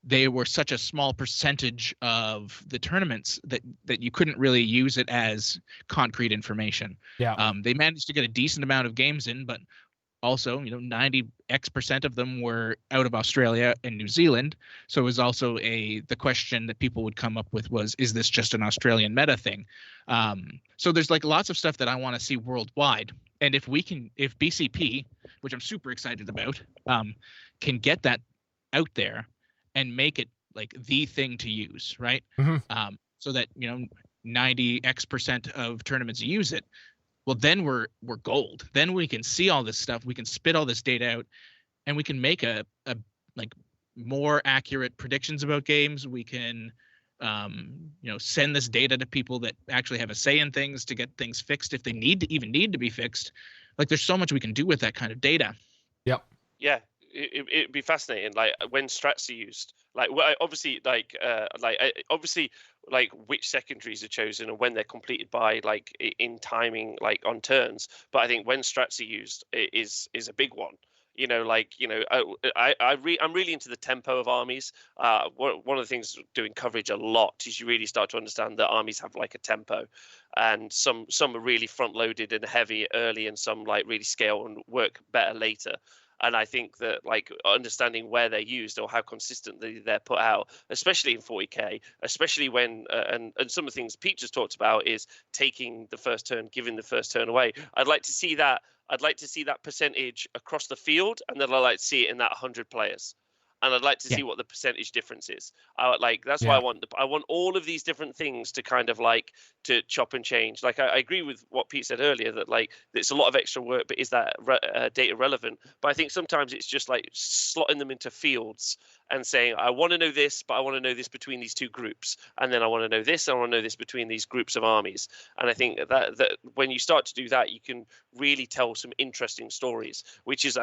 they were such a small percentage of the tournaments that you couldn't really use it as concrete information. Yeah. They managed to get a decent amount of games in, but also, 90x% of them were out of Australia and New Zealand. So it was also the question that people would come up with was, is this just an Australian meta thing? So there's like lots of stuff that I want to see worldwide. And if BCP, which I'm super excited about, can get that out there and make it like the thing to use, right? Mm-hmm. So that, 90x% of tournaments use it. Well, then we're gold. Then we can see all this stuff. We can spit all this data out, and we can make a like more accurate predictions about games. We can, send this data to people that actually have a say in things to get things fixed if they need to be fixed. Like, there's so much we can do with that kind of data. Yep. Yeah. It'd be fascinating, like when strats are used, like obviously which secondaries are chosen and when they're completed by, like in timing, like on turns. But I think when strats are used is a big one. I'm really into the tempo of armies. One of the things doing coverage a lot is you really start to understand that armies have like a tempo, and some are really front loaded and heavy early, and some like really scale and work better later. And I think that like understanding where they're used or how consistently they're put out, especially in 40k, especially when and some of the things Pete just talked about is taking the first turn, giving the first turn away. I'd like to see that percentage across the field, and then I'd like to see it in that 100 players. And I'd like to see what the percentage difference is. That's why I want all of these different things to kind of like to chop and change. Like I agree with what Pete said earlier, that like it's a lot of extra work, but is that data relevant? But I think sometimes it's just like slotting them into fields and saying, I want to know this, but I want to know this between these two groups, and then I want to know this, and I want to know this between these groups of armies. And I think that when you start to do that, you can really tell some interesting stories, which is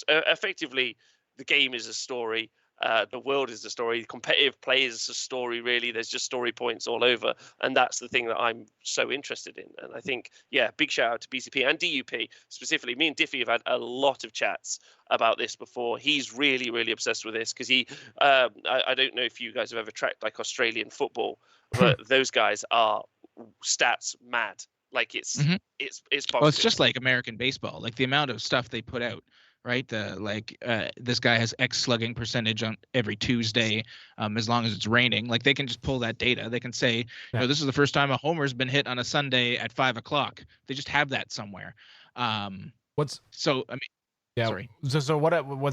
effectively. The game is a story. The world is a story. Competitive play is a story, really. There's just story points all over. And that's the thing that I'm so interested in. And I think, big shout out to BCP and DUP specifically. Me and Diffie have had a lot of chats about this before. He's really, really obsessed with this because I don't know if you guys have ever tracked like Australian football, but those guys are stats mad. Like it's well, it's just like American baseball, like the amount of stuff they put out. Right, this guy has X slugging percentage on every Tuesday, as long as it's raining. Like they can just pull that data. They can say, this is the first time a homer's been hit on a Sunday at 5:00. They just have that somewhere. What's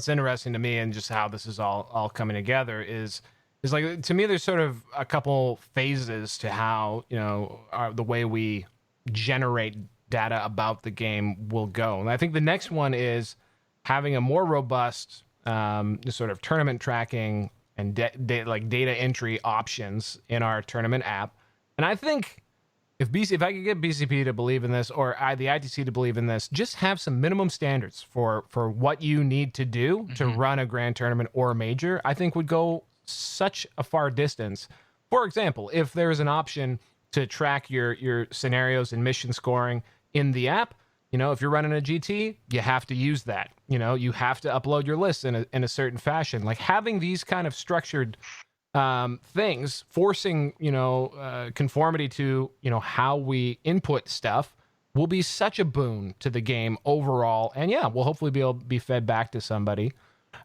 interesting to me and just how this is all coming together is like, to me, there's sort of a couple phases to how the way we generate data about the game will go, and I think the next one is having a more robust sort of tournament tracking and data entry options in our tournament app. And I think if I could get BCP to believe in this, or the ITC to believe in this, just have some minimum standards for what you need to do to run a grand tournament or a major, I think would go such a far distance. For example, if there is an option to track your scenarios and mission scoring in the app, if you're running a GT, you have to use that. You have to upload your list in a certain fashion. Like having these kind of structured things, forcing conformity to how we input stuff, will be such a boon to the game overall. And we'll hopefully be able to be fed back to somebody,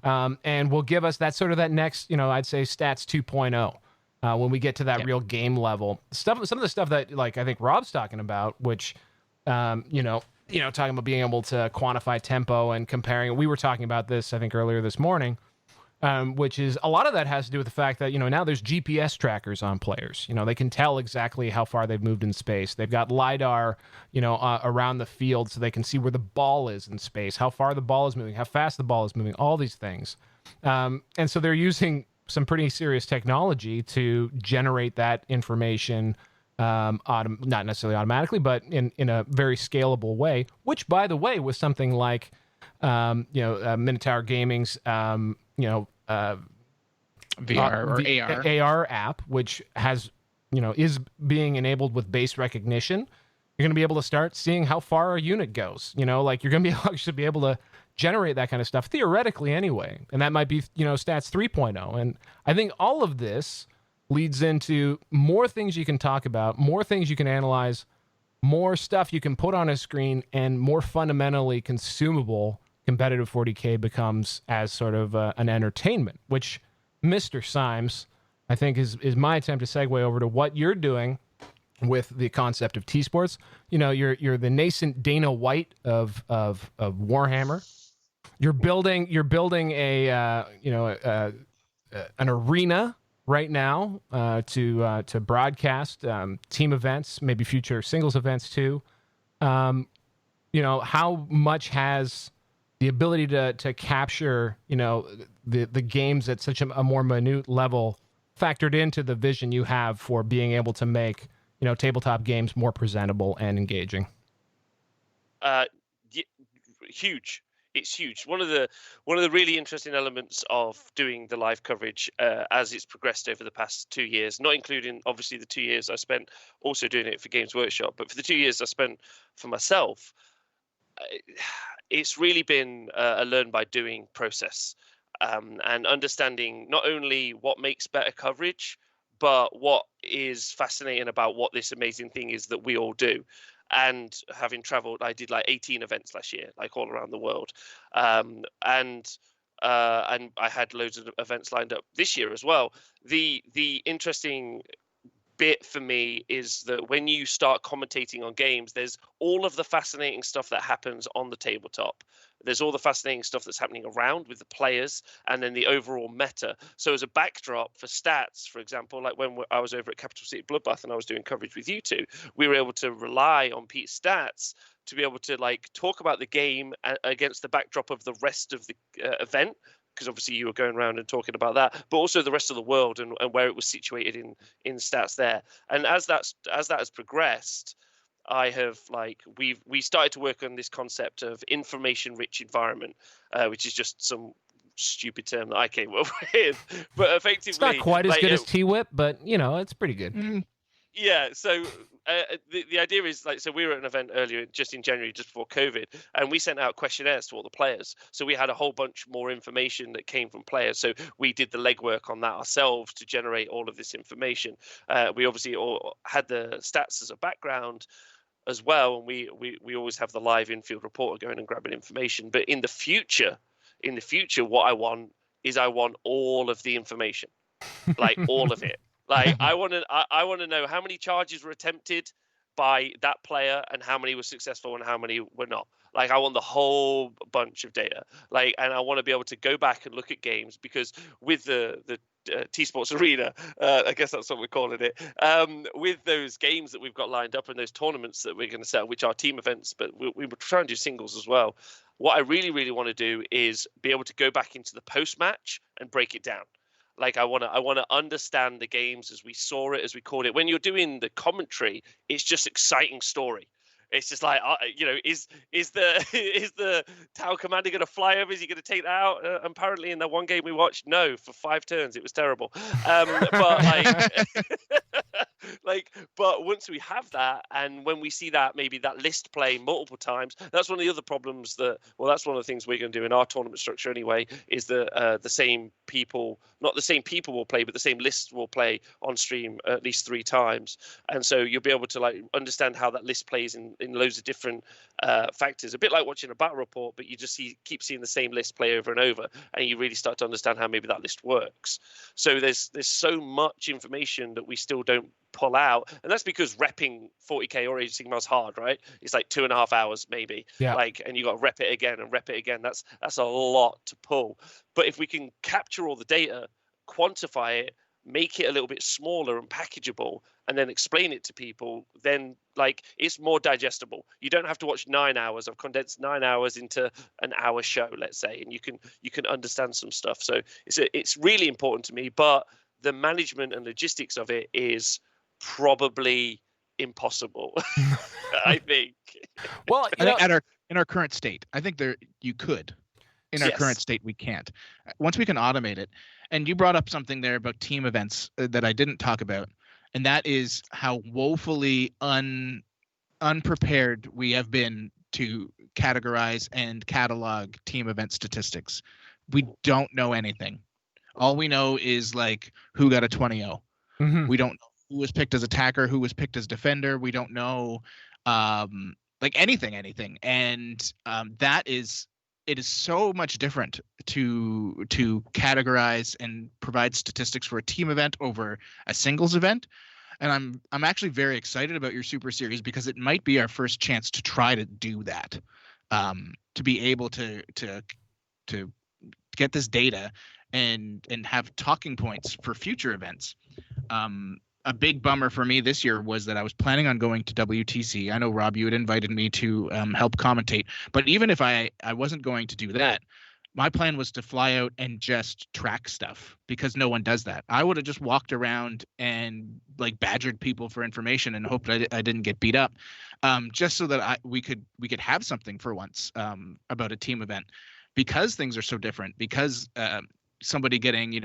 and will give us that next I'd say stats 2.0 when we get to that real game level stuff. Some of the stuff that like I think Rob's talking about, which talking about being able to quantify tempo and comparing. We were talking about this, I think, earlier this morning, which is a lot of that has to do with the fact that, now there's GPS trackers on players. They can tell exactly how far they've moved in space. They've got LiDAR, around the field so they can see where the ball is in space, how far the ball is moving, how fast the ball is moving, all these things. And so they're using some pretty serious technology to generate that information, not necessarily automatically, but in a very scalable way, which, by the way, was something like, Minotaur Gaming's, VR or AR app, which has, is being enabled with base recognition. You're going to be able to start seeing how far a unit goes. Like you're going to be actually be able generate that kind of stuff theoretically anyway. And that might be, stats 3.0. And I think all of this leads into more things you can talk about, more things you can analyze, more stuff you can put on a screen, and more fundamentally consumable competitive 40K becomes as sort of an entertainment, which Mr. Symes, I think is my attempt to segue over to what you're doing with the concept of T-Sports. You're the nascent Dana White of Warhammer. You're building an arena right now to broadcast team events, maybe future singles events too. How much has the ability to capture the games at such a more minute level factored into the vision you have for being able to make tabletop games more presentable and engaging? Huge. It's huge. One of the really interesting elements of doing the live coverage as it's progressed over the past 2 years, not including obviously the 2 years I spent also doing it for Games Workshop, but for the 2 years I spent for myself, it's really been a learn by doing process, and understanding not only what makes better coverage, but what is fascinating about what this amazing thing is that we all do. And having traveled, I did like 18 events last year, like all around the world. And I had loads of events lined up this year as well. The interesting bit for me is that when you start commentating on games, there's all of the fascinating stuff that happens on the tabletop. There's all the fascinating stuff that's happening around with the players, and then the overall meta. So as a backdrop for stats, for example, like when I was over at Capital City Bloodbath and I was doing coverage with you two, we were able to rely on Pete's stats to be able to like talk about the game against the backdrop of the rest of the event, because obviously you were going around and talking about that, but also the rest of the world and where it was situated in stats there. And as that has progressed, I have we started to work on this concept of information-rich environment, which is just some stupid term that I came up with. But effectively, it's not quite as good as T-Whip, but it's pretty good. Yeah. So the idea is so we were at an event earlier, just in January, just before COVID, and we sent out questionnaires to all the players. So we had a whole bunch more information that came from players. So we did the legwork on that ourselves to generate all of this information. We obviously all had the stats as a background as well, and we always have the live infield reporter going and grabbing information. But in the future, what I want all of the information, like all of it. Like I want to know how many charges were attempted by that player and how many were successful and how many were not. Like I want the whole bunch of data. And I want to be able to go back and look at games, because with the T-Sports Arena, I guess that's what we're calling it, with those games that we've got lined up and those tournaments that we're going to set, which are team events, but we would try and do singles as well. What I really, really want to do is be able to go back into the post-match and break it down. Like I want to understand the games as we saw it, as we called it. When you're doing the commentary, it's just exciting story. It's just like, is the Tau commander going to fly over? Is he going to take that out? Apparently, in that one game we watched, no, for 5 turns, it was terrible. But once we have that, and when we see that maybe that list play multiple times, that's one of the other problems that's one of the things we're going to do in our tournament structure anyway, is the same people, not the same people will play, but the same list will play on stream at least 3 times. And so you'll be able to understand how that list plays in loads of different factors, a bit like watching a battle report, but you just keep seeing the same list play over and over, and you really start to understand how maybe that list works. So there's so much information that we still don't pull out, and that's because repping 40k or Age of Sigmar is hard, right? It's like 2.5 hours maybe, and you got to rep it again and rep it again. That's a lot to pull. But if we can capture all the data, quantify it, make it a little bit smaller and packageable, and then explain it to people, then it's more digestible. You don't have to watch 9 hours. I've condensed 9 hours into an hour show, let's say, and you can understand some stuff. So it's really important to me, but the management and logistics of it is probably impossible. I think. Well, I think in our current state, I think you could. In our current state, we can't. Once we can automate it, and you brought up something there about team events that I didn't talk about, and that is how woefully unprepared we have been to categorize and catalog team event statistics. We don't know anything. All we know is like who got a 20-0. Mhm. We don't know who was picked as attacker, who was picked as defender. We don't know like anything. And it is so much different to categorize and provide statistics for a team event over a singles event. And I'm actually very excited about your Super Series because it might be our first chance to try to do that, to be able to get this data and have talking points for future events. A big bummer for me this year was that I was planning on going to WTC. I know, Rob, you had invited me to help commentate, but even if I wasn't going to do that, my plan was to fly out and just track stuff because no one does that. I would have just walked around and like badgered people for information and hoped I didn't get beat up, just so that we could have something for once about a team event, because things are so different. Because somebody getting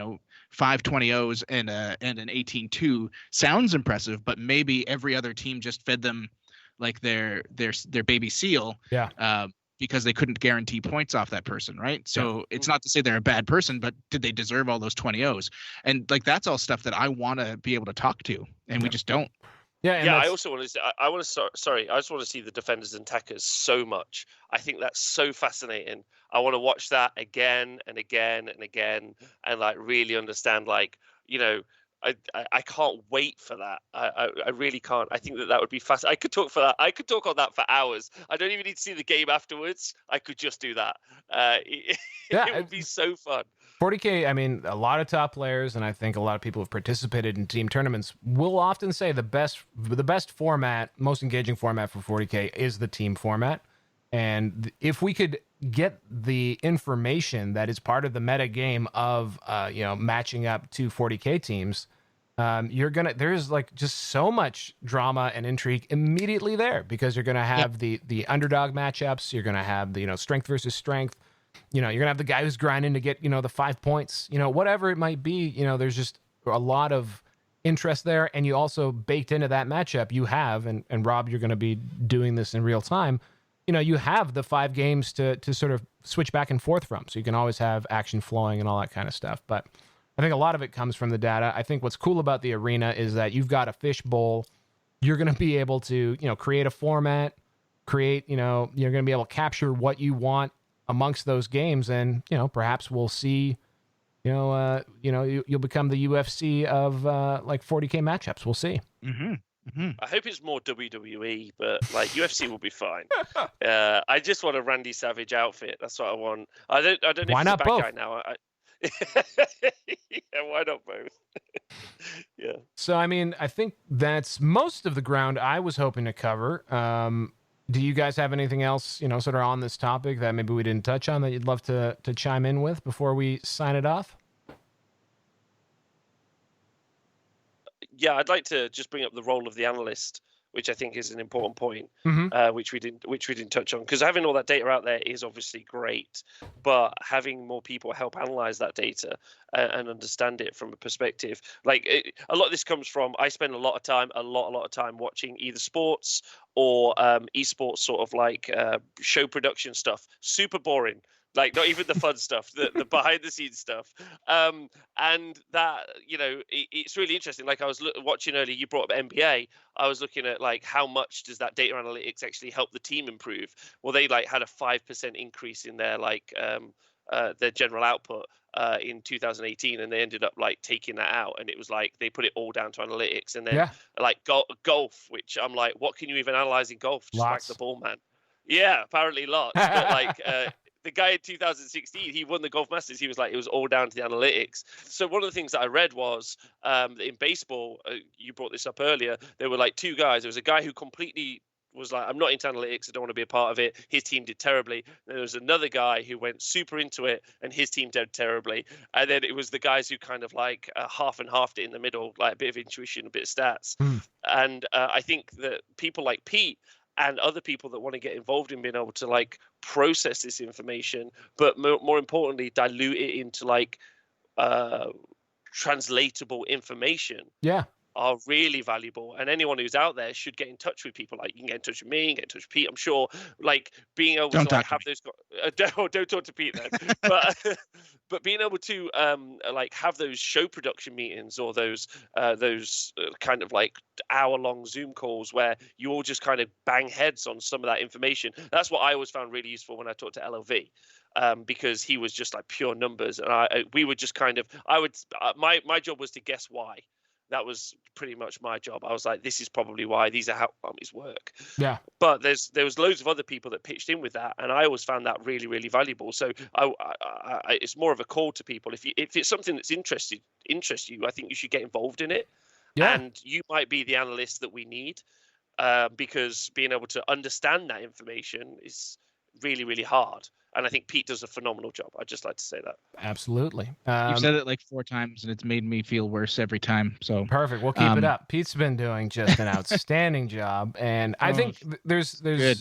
5 20-0s and an 18-2 sounds impressive, but maybe every other team just fed them like their baby seal. Yeah. Because they couldn't guarantee points off that person, right? So it's not to say they're a bad person, but did they deserve all those 20-0s? And like that's all stuff that I want to be able to talk to, and we just don't. Yeah. And I also want to. I just want to see the defenders and attackers so much. I think that's so fascinating. I want to watch that again and again and again, and like really understand, like I can't wait for that. I really can't. I think that would be fast. I could talk for that. I could talk on that for hours. I don't even need to see the game afterwards. I could just do that. It would be so fun. 40K, I mean, a lot of top players, and I think a lot of people who have participated in team tournaments will often say the best format, most engaging format for 40K is the team format. And if we could get the information that is part of the meta game of matching up two 40K teams, there's like just so much drama and intrigue immediately there, because you're gonna have the underdog matchups, you're gonna have the strength versus strength, you're gonna have the guy who's grinding to get the 5 points, whatever it might be. There's just a lot of interest there, and you also baked into that matchup you have, and Rob, you're gonna be doing this in real time. You have the 5 games to sort of switch back and forth from, so you can always have action flowing and all that kind of stuff. But I think a lot of it comes from the data. I think what's cool about the arena is that you've got a fishbowl. You're going to be able to, create a format, you're going to be able to capture what you want amongst those games. And, perhaps we'll see, you'll become the UFC of like 40K matchups. We'll see. Mm-hmm. Mm-hmm. I hope it's more WWE, but like UFC will be fine. I just want a Randy Savage outfit. That's what I want. I don't know if he's a bad guy now. Yeah, why not both? Yeah. So, I mean, I think that's most of the ground I was hoping to cover. Do you guys have anything else, sort of on this topic that maybe we didn't touch on that you'd love to chime in with before we sign it off? Yeah, I'd like to just bring up the role of the analyst, which I think is an important point, which we didn't touch on, because having all that data out there is obviously great, but having more people help analyze that data and understand it from a perspective, a lot of this comes from, I spend a lot of time watching either sports or esports, sort of like show production stuff. Super boring. Like, not even the fun stuff, the behind the scenes stuff. And that, it's really interesting. Like, I was watching earlier, you brought up NBA. I was looking at like how much does that data analytics actually help the team improve? Well, they like had a 5% increase in their their general output in 2018, and they ended up like taking that out, and it was like they put it all down to analytics. And then like golf, which I'm like, what can you even analyze in golf? Just whack the ball, man. Yeah, apparently lots. But like the guy in 2016, he won the Golf Masters. He was like, it was all down to the analytics. So one of the things that I read was in baseball, you brought this up earlier, there were like 2 guys. There was a guy who completely was like, I'm not into analytics, I don't want to be a part of it. His team did terribly. Then there was another guy who went super into it, and his team did terribly. And then it was the guys who kind of like half and halved it in the middle, like a bit of intuition, a bit of stats. And I think that people like Pete and other people that want to get involved in being able to like process this information, but more importantly, dilute it into like translatable information. Yeah. are really valuable, and anyone who's out there should get in touch with people. Like, you can get in touch with me, you can get in touch with Pete. I'm sure, like, being able Don't to like talk to have me. those don't talk to Pete then. But but being able to like have those show production meetings, or those kind of like hour-long Zoom calls where you all just kind of bang heads on some of that information. That's what I always found really useful when I talked to LLV. Because he was just like pure numbers, and we would just kind of, my job was to guess why. That was pretty much my job. I was like, this is probably why. These are how armies work. Yeah. But there was loads of other people that pitched in with that, and I always found that really, really valuable. So it's more of a call to people. If it's something that's interests you, I think you should get involved in it. Yeah. And you might be the analyst that we need, because being able to understand that information is really, really hard. And I think Pete does a phenomenal job. I'd just like to say that. Absolutely. You've said it like 4 times, and it's made me feel worse every time. So Perfect. We'll keep it up. Pete's been doing just an outstanding job, and I think there's good.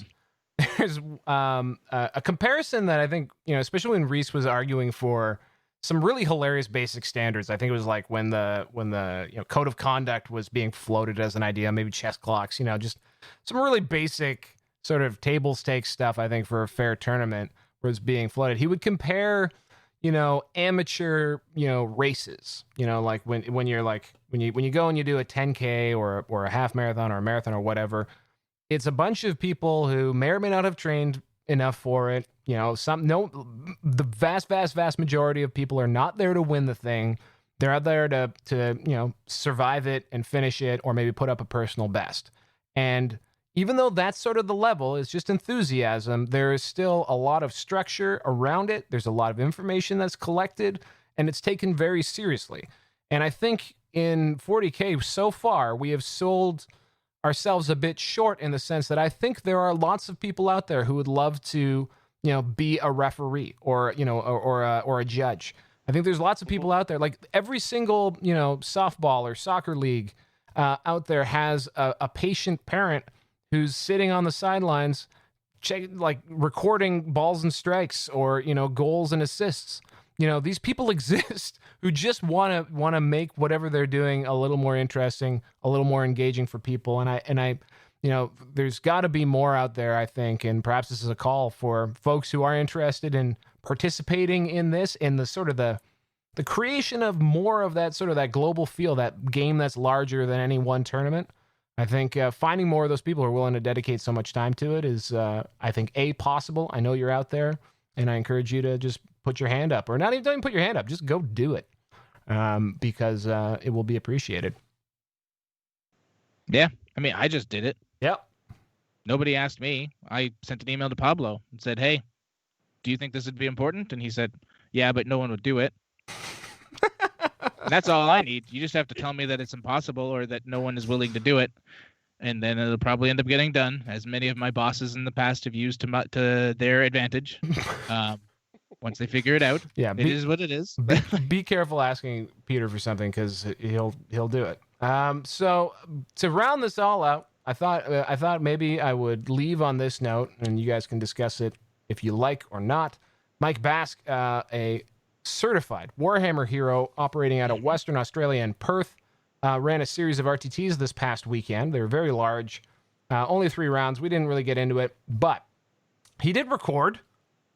there's a comparison that I think, especially when Reese was arguing for some really hilarious basic standards. I think it was like when the code of conduct was being floated as an idea, maybe chess clocks, just some really basic sort of table stakes stuff. I think for a fair tournament was being floated. He would compare, amateur, races, like when you're like, when you go and you do a 10K or a half marathon or a marathon or whatever, it's a bunch of people who may or may not have trained enough for it. The vast majority of people are not there to win the thing. They're out there to survive it and finish it, or maybe put up a personal best. And even though that's sort of the level, it's just enthusiasm, there is still a lot of structure around it. There's a lot of information that's collected, and it's taken very seriously. And I think in 40K so far, we have sold ourselves a bit short, in the sense that I think there are lots of people out there who would love to, be a referee or a judge. I think there's lots of people out there, like every single, softball or soccer league out there has a patient parent who's sitting on the sidelines, recording balls and strikes, or goals and assists. These people exist who just want to make whatever they're doing a little more interesting, a little more engaging for people. And I there's got to be more out there, I think, and perhaps this is a call for folks who are interested in participating in this, in the sort of the creation of more of that sort of that global feel, that game that's larger than any one tournament. I think finding more of those people who are willing to dedicate so much time to it is, I think, possible. I know you're out there, and I encourage you to just put your hand up, or not even put your hand up, just go do it, because it will be appreciated. Yeah, I mean, I just did it. Yep. Nobody asked me. I sent an email to Pablo and said, "Hey, do you think this would be important?" And he said, "Yeah, but no one would do it." That's all I need. You just have to tell me that it's impossible, or that no one is willing to do it, and then it'll probably end up getting done, as many of my bosses in the past have used to their advantage. Once they figure it out, it is what it is. Be careful asking Peter for something, because he'll do it. So to round this all out, I thought maybe I would leave on this note, and you guys can discuss it if you like or not. Mike Bask, a certified Warhammer hero operating out of Western Australia in Perth, ran a series of RTTs this past weekend. They were very large, only 3 rounds. We didn't really get into it, but he did record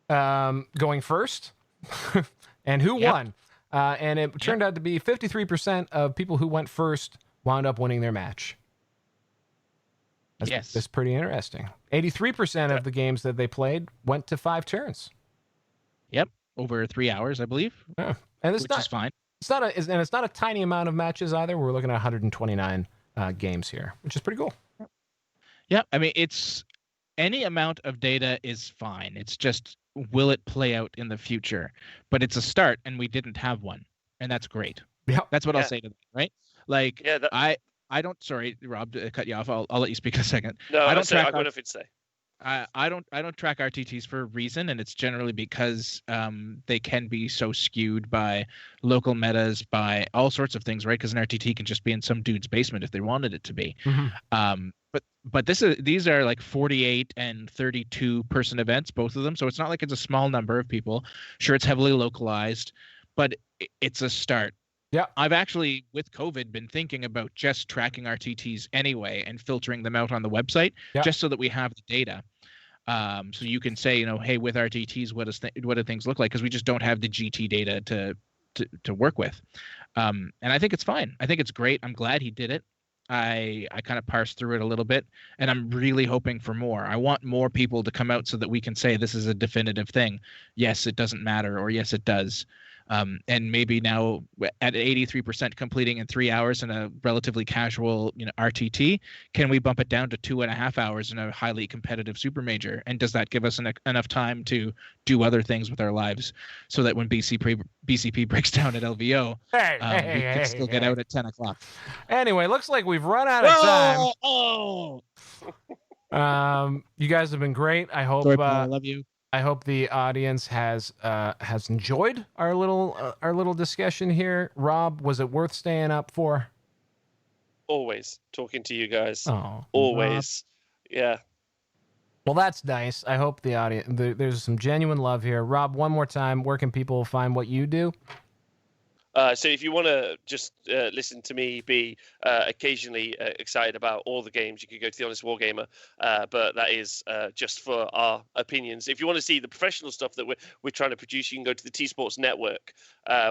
going first, and who won? And it turned out to be 53% of people who went first wound up winning their match. That's pretty interesting. 83% of the games that they played went to 5 turns. Yep. Over 3 hours, I believe. Yeah. And which is fine. It's not a tiny amount of matches either. We're looking at 129 games here, which is pretty cool. Yeah, I mean, it's any amount of data is fine. It's just, will it play out in the future? But it's a start, and we didn't have one, and that's great. Yeah, that's what I'll say to them, right? Like, I don't. Sorry, Rob, to cut you off. I'll let you speak a second. No, I don't track. I would say. I don't track RTTs for a reason, and it's generally because they can be so skewed by local metas, by all sorts of things, right? Because an RTT can just be in some dude's basement if they wanted it to be. Mm-hmm. But these are like 48 and 32 person events, both of them. So it's not like it's a small number of people. Sure, it's heavily localized, but it's a start. Yeah. I've actually, with COVID, been thinking about just tracking RTTs anyway and filtering them out on the website, just so that we have the data. So you can say, hey, with RTTs, what do things look like? Because we just don't have the GT data to work with. And I think it's fine. I think it's great. I'm glad he did it. I kind of parsed through it a little bit, and I'm really hoping for more. I want more people to come out so that we can say this is a definitive thing. Yes, it doesn't matter, or yes, it does. And maybe now at 83% completing in 3 hours in a relatively casual, RTT, can we bump it down to 2.5 hours in a highly competitive super major? And does that give us enough time to do other things with our lives, so that when BCP breaks down at LVO, we can still get out at 10 o'clock? Anyway, looks like we've run out of time. Oh! You guys have been great. I hope. Sorry, Paul, I love you. I hope the audience has enjoyed our little discussion here. Rob, was it worth staying up for? Always talking to you guys. Oh, always. Rob. Yeah. Well, that's nice. I hope the audience there's some genuine love here. Rob, one more time, where can people find what you do? So if you want to just listen to me be occasionally excited about all the games, you could go to The Honest Wargamer, but that is just for our opinions. If you want to see the professional stuff that we're trying to produce, you can go to the T Sports Network,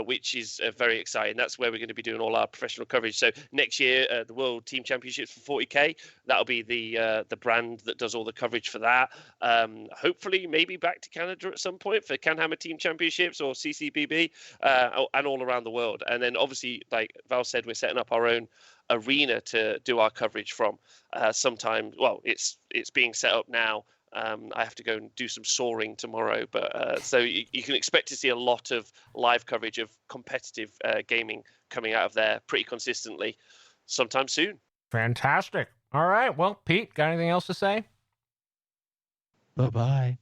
which is very exciting. That's where we're going to be doing all our professional coverage. So next year, the World Team Championships for 40K, that'll be the brand that does all the coverage for that. Hopefully, maybe back to Canada at some point for Canhammer Team Championships or CCBB, and all around the world. And then obviously, like Val said, we're setting up our own arena to do our coverage from sometime. Well, it's being set up now. I have to go and do some soaring tomorrow, but so you can expect to see a lot of live coverage of competitive gaming coming out of there pretty consistently sometime soon. Fantastic. All right. Well, Pete, got anything else to say? Bye-bye.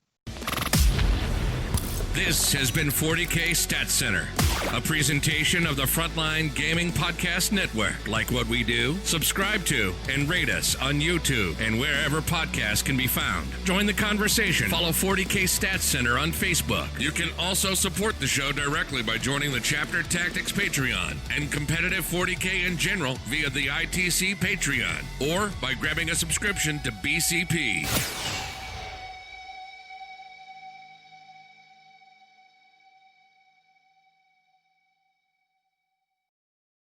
This has been 40K Stat Center, a presentation of the Frontline Gaming Podcast Network. Like what we do? Subscribe to and rate us on YouTube and wherever podcasts can be found. Join the conversation. Follow 40K Stat Center on Facebook. You can also support the show directly by joining the Chapter Tactics Patreon and competitive 40K in general via the ITC Patreon, or by grabbing a subscription to BCP.